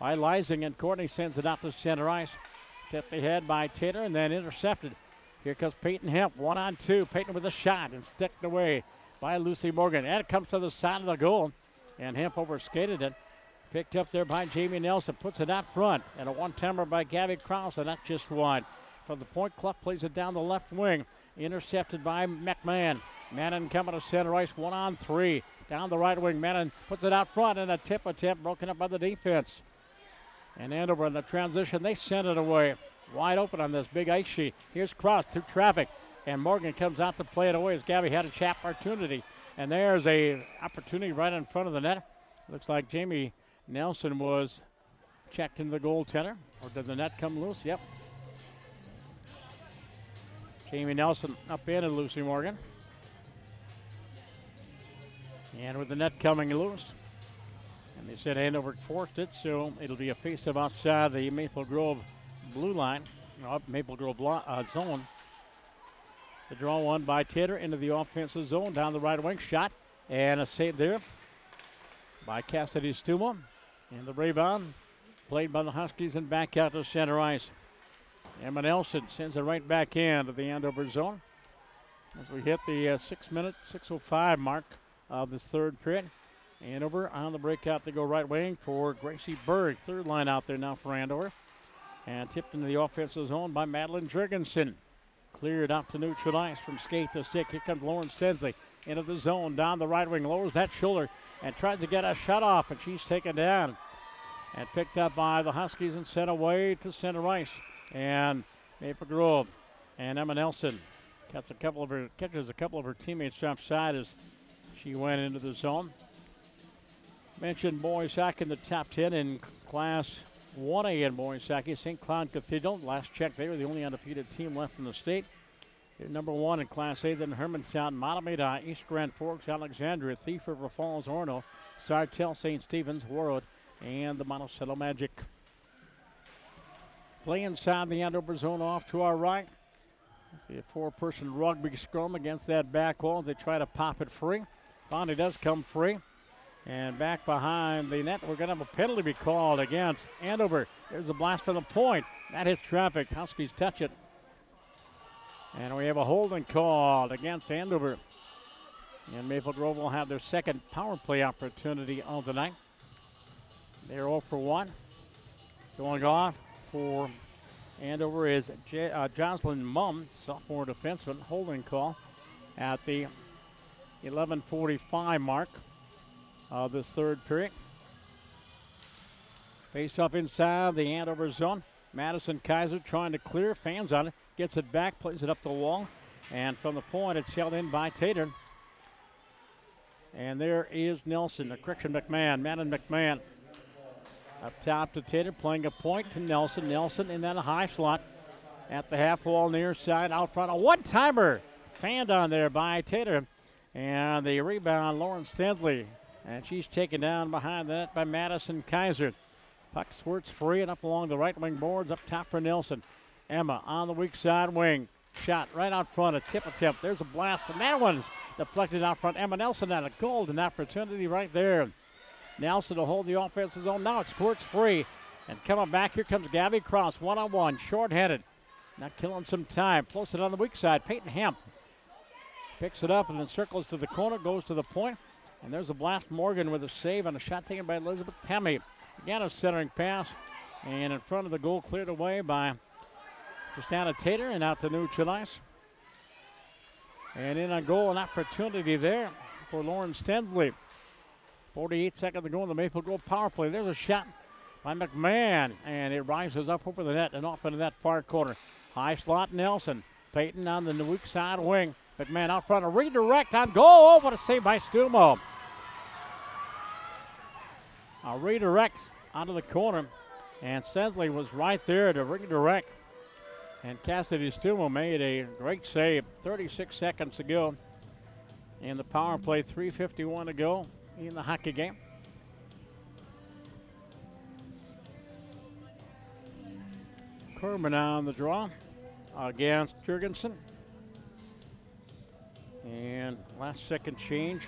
by Leising, and Courtney sends it out to center ice. Tipped ahead by Tater and then intercepted. Here comes Peyton Hemp, 1-on-2. Peyton with a shot and sticked away by Lucy Morgan. And it comes to the side of the goal, and Hemp overskated it. Picked up there by Jamie Nelson. Puts it out front. And a one-timer by Gabby Krause, and that's just wide. From the point, Clough plays it down the left wing. Intercepted by McMahon. Mannon coming to center ice, 1-on-3. Down the right wing, Mannon puts it out front, and a tip attempt broken up by the defense. And Andover in the transition, they send it away. Wide open on this big ice sheet. Here's Cross through traffic, and Morgan comes out to play it away as Gabby had a chap opportunity. And there's a opportunity right in front of the net. Looks like Jamie Nelson was checked into the goaltender. Or did the net come loose? Yep. Jamie Nelson upended Lucy Morgan. And with the net coming loose, and they said Andover forced it, so it'll be a face-off outside the Maple Grove blue line, Maple Grove zone. The draw one by Tater into the offensive zone, down the right wing, shot, and a save there by Cassidy Stuma. And the rebound played by the Huskies and back out to center ice. Emma Nelson sends it right back into the Andover zone as we hit the 6:05 mark of this third period. Andover on the breakout. They go right wing for Gracie Berg. Third line out there now for Andover. And tipped into the offensive zone by Madeline Jurgensen. Cleared out to neutral ice from skate to stick. Here comes Lauren Sensley into the zone. Down the right wing. Lowers that shoulder and tries to get a shot off. And she's taken down. And picked up by the Huskies and sent away to center ice. And Maple Grove and Emma Nelson catches a couple of her teammates offside as she went into the zone. Mentioned boys hockey in the top 10 in Class 1A in boys hockey. St. Cloud Cathedral, last check, they were the only undefeated team left in the state. They're number 1 in Class A, then Hermantown, Matamida, East Grand Forks, Alexandria, Thief River Falls, Orono, Sartell, St. Stephen's, Warroad, and the Monticello Magic. Play inside the Andover zone off to our right. See a 4-person rugby scrum against that back wall. They try to pop it free. Bonnie does come free. And back behind the net, we're going to have a penalty be called against Andover. There's a blast from the point. That hits traffic. Huskies touch it. And we have a holding called against Andover. And Maple Grove will have their second power play opportunity of the night. They're 0 for 1. Going off for Andover is Jocelyn Mumm, sophomore defenseman, holding call at the 11:45 mark of this third period. Face off inside the Andover zone. Madison Kaiser trying to clear, fans on it, gets it back, plays it up the wall, and from the point it's held in by Tater. And there is Nelson, McMahon, Madeline McMahon. Up top to Tater, playing a point to Nelson. Nelson in that high slot at the half wall near side, out front. A one-timer fanned on there by Tater. And the rebound, Lauren Stensley. And she's taken down behind the net by Madison Kaiser. Puck squirts free and up along the right wing boards, up top for Nelson. Emma on the weak side wing. Shot right out front, a tip attempt. There's a blast, and that one's deflected out front. Emma Nelson had a golden opportunity right there. Nelson to hold the offensive zone. Now it squirts free. And coming back, here comes Gabby Cross, one-on-one, short-headed. Not killing some time. Close it on the weak side. Peyton Hemp picks it up and then circles to the corner, goes to the point. And there's a blast. Morgan with a save and a shot taken by Elizabeth Temme. Again, a centering pass. And in front of the goal, cleared away by Christina Tater and out to neutral ice. And in on goal, an opportunity there for Lauren Stensley. 48 seconds to go in the Maple Grove power play. There's a shot by McMahon, and it rises up over the net and off into that far corner. High slot Nelson. Peyton on the weak side wing. McMahon out front, a redirect on goal. Oh, what a save by Stumo. A redirect onto the corner, and Sensley was right there to redirect. And Cassidy Stumo made a great save. 36 seconds to go in the power play, 3:51 to go in the hockey game. Kerman on the draw against Jurgensen. And last second change.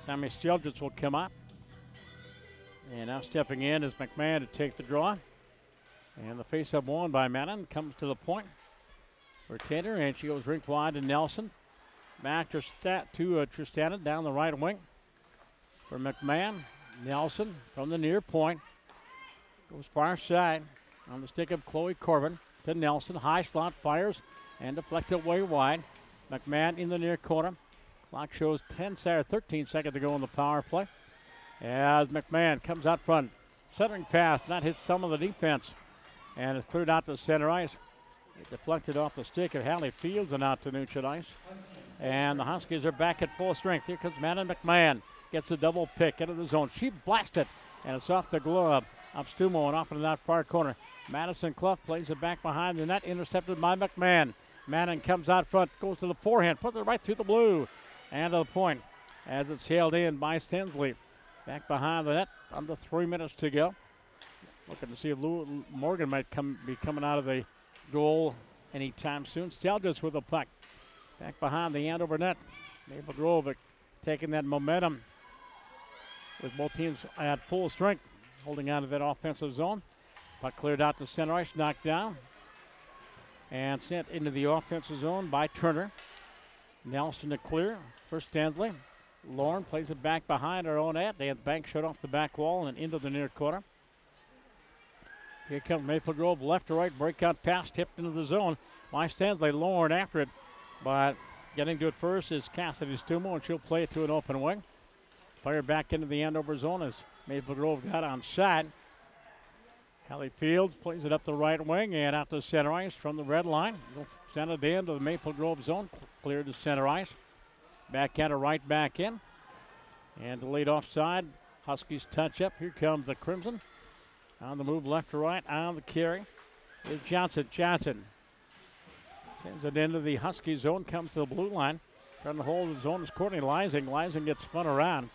Sammy Stelgitz will come up. And now stepping in is McMahon to take the draw. And the face-up won by Madden comes to the point for Tater, and she goes rink wide to Nelson. Back to Tristana down the right wing for McMahon. Nelson from the near point. Goes far side on the stick of Chloe Corbin to Nelson. High slot fires and deflected way wide. McMahon in the near corner. Clock shows 13 seconds to go on the power play. As McMahon comes out front. Centering pass, not hit some of the defense. And it's cleared out to center ice. It deflected off the stick of Hallie Fields and out to neutral ice. And the Huskies are back at full strength. Here comes Madeline McMahon. Gets a double pick into the zone. She blasted, and it's off the glove of Stumo and off into that far corner. Madison Clough plays it back behind the net, intercepted by McMahon. Madden comes out front, goes to the forehand, puts it right through the blue, and to the point as it's held in by Stensley. Back behind the net, under 3 minutes to go. Looking to see if Morgan might be coming out of the goal anytime soon. Stelgis with the puck. Back behind the Andover net. Maple Grove taking that momentum with both teams at full strength, holding on to that offensive zone. Puck cleared out to center ice, knocked down, and sent into the offensive zone by Turner. Nelson to clear for Stanley. Lauren plays it back behind her own net. They have the bank shut off the back wall and into the near corner. Here comes Maple Grove, left to right, breakout pass, tipped into the zone by Stanley. Lauren after it, but getting to it first is Cassidy Stumo, and she'll play it to an open wing. Fire back into the Andover zone as Maple Grove got on side. Hallie Fields plays it up the right wing and out to center ice from the red line. Send it into the Maple Grove zone, cleared to center ice. Backhand right back in. And the lead offside. Huskies touch up. Here comes the Crimson. On the move left to right, on the carry is Johnson. Johnson sends it into the Husky zone, comes to the blue line. Trying to hold the zone is Courtney Leising. Leising gets spun around.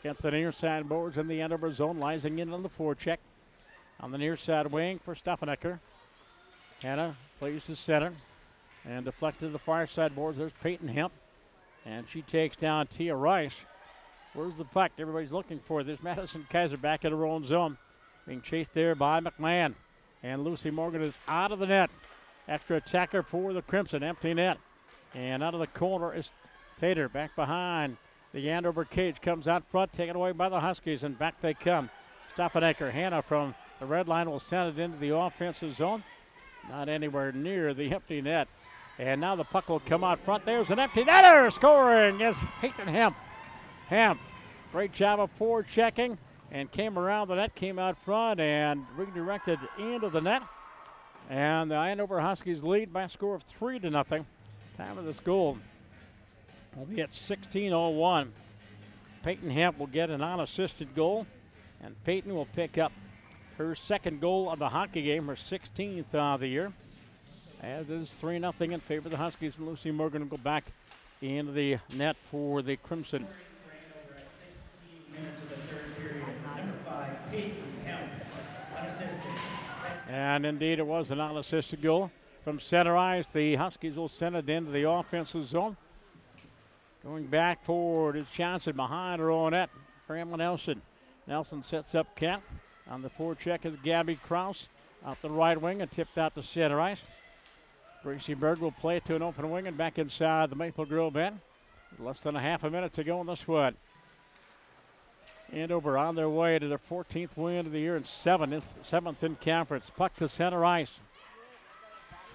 Gets the near side boards in the Andover zone. Leising in on the forecheck. On the near side wing for Steffenecker. Hannah plays to center and deflected to the far side boards. There's Peyton Hemp. And she takes down Tia Rice. Where's the puck? Everybody's looking for it. There's Madison Kaiser back in her own zone. Being chased there by McMahon. And Lucy Morgan is out of the net. Extra attacker for the Crimson. Empty net. And out of the corner is Tater back behind. The Andover cage comes out front, taken away by the Huskies, and back they come. Steffenecker, Hannah from the red line will send it into the offensive zone. Not anywhere near the empty net. And now the puck will come out front. There's an empty netter. Scoring is Peyton Hemp. Hemp, great job of forward checking and came around the net, came out front and redirected into the net. And the Andover Huskies lead by a score of 3-0. Time of this goal will be at 16:01. Peyton Hemp will get an unassisted goal, and Peyton will pick up her second goal of the hockey game, her 16th of the year. As is 3-0 in favor of the Huskies, and Lucy Morgan will go back into the net for the Crimson. And indeed, it was an unassisted goal from center ice. The Huskies will send it into the offensive zone. Going back forward is Johnson behind her own net. Graham Nelson. Nelson sets up Kent. On the forecheck is Gabby Krause out the right wing and tipped out to center ice. Gracie Berg will play it to an open wing and back inside the Maple Grove end. Less than a half a minute to go in this one. Andover on their way to their 14th win of the year and 7th in conference. Puck to center ice.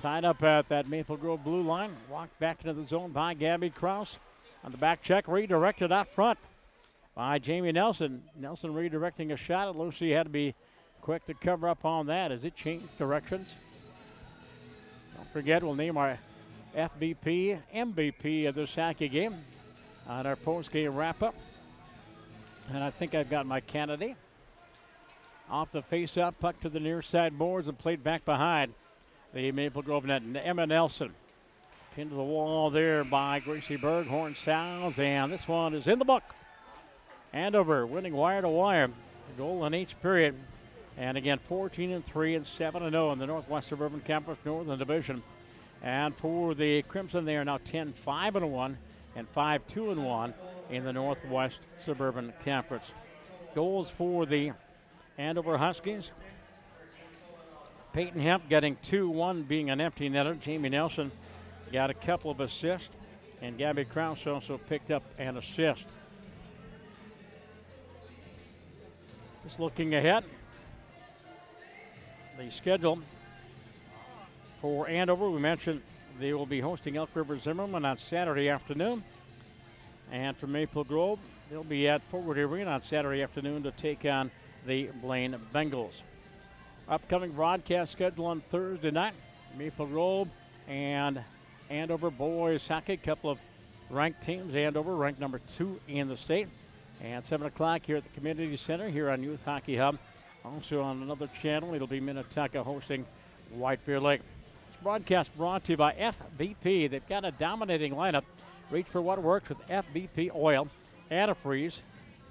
Tied up at that Maple Grove blue line. Walked back into the zone by Gabby Krause. On the back check, redirected out front by Jamie Nelson. Nelson redirecting a shot, and Lucy had to be quick to cover up on that as it changed directions. Don't forget, we'll name our FVP, MVP of this hockey game on our post-game wrap-up. And I think I've got my candidate. Off the face-up, puck to the near side boards and played back behind the Maple Grove net. Emma Nelson pinned to the wall there by Gracie Berg. Horn sounds, and this one is in the book. Andover winning wire to wire. A goal in each period. And again, 14-3 and 7-0 in the Northwest Suburban Conference Northern Division. And for the Crimson, they are now 10-5-1 and 5-2-1 in the Northwest Suburban Conference. Goals for the Andover Huskies. Peyton Hemp getting 2-1, being an empty netter. Jamie Nelson got a couple of assists, and Gabby Krause also picked up an assist. Just looking ahead, the schedule for Andover, we mentioned they will be hosting Elk River Zimmerman on Saturday afternoon. And for Maple Grove, they'll be at Forward Arena on Saturday afternoon to take on the Blaine Bengals. Upcoming broadcast schedule on Thursday night, Maple Grove and Andover boys hockey, couple of ranked teams. Andover ranked number 2 in the state. And 7 o'clock here at the Community Center here on Youth Hockey Hub. Also on another channel, it'll be Minnetonka hosting White Bear Lake. This broadcast brought to you by FVP. They've got a dominating lineup. Reach for what works with FVP oil, antifreeze.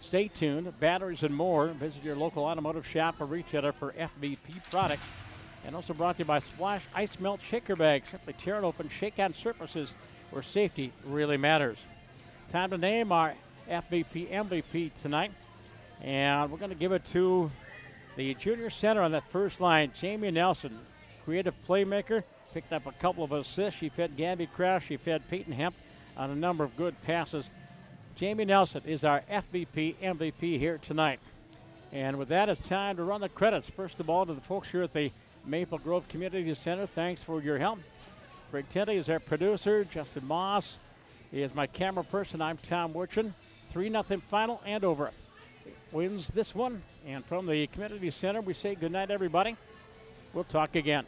Stay tuned, batteries and more. Visit your local automotive shop or retailer for FVP products. And also brought to you by Splash Ice Melt Shaker Bags. Simply tear it open, shake on surfaces where safety really matters. Time to name our FVP MVP tonight. And we're going to give it to the junior center on that first line, Jamie Nelson. Creative playmaker, picked up a couple of assists. She fed Gabby Kraus, she fed Peyton Hemp on a number of good passes. Jamie Nelson is our FVP MVP here tonight. And with that, it's time to run the credits. First of all, to the folks here at the Maple Grove Community Center, thanks for your help. Greg Teddy is our producer. Justin Moss is my camera person. I'm Tom Wurchin. 3-0 final. Andover wins this one. And from the Community Center, we say good night, everybody. We'll talk again.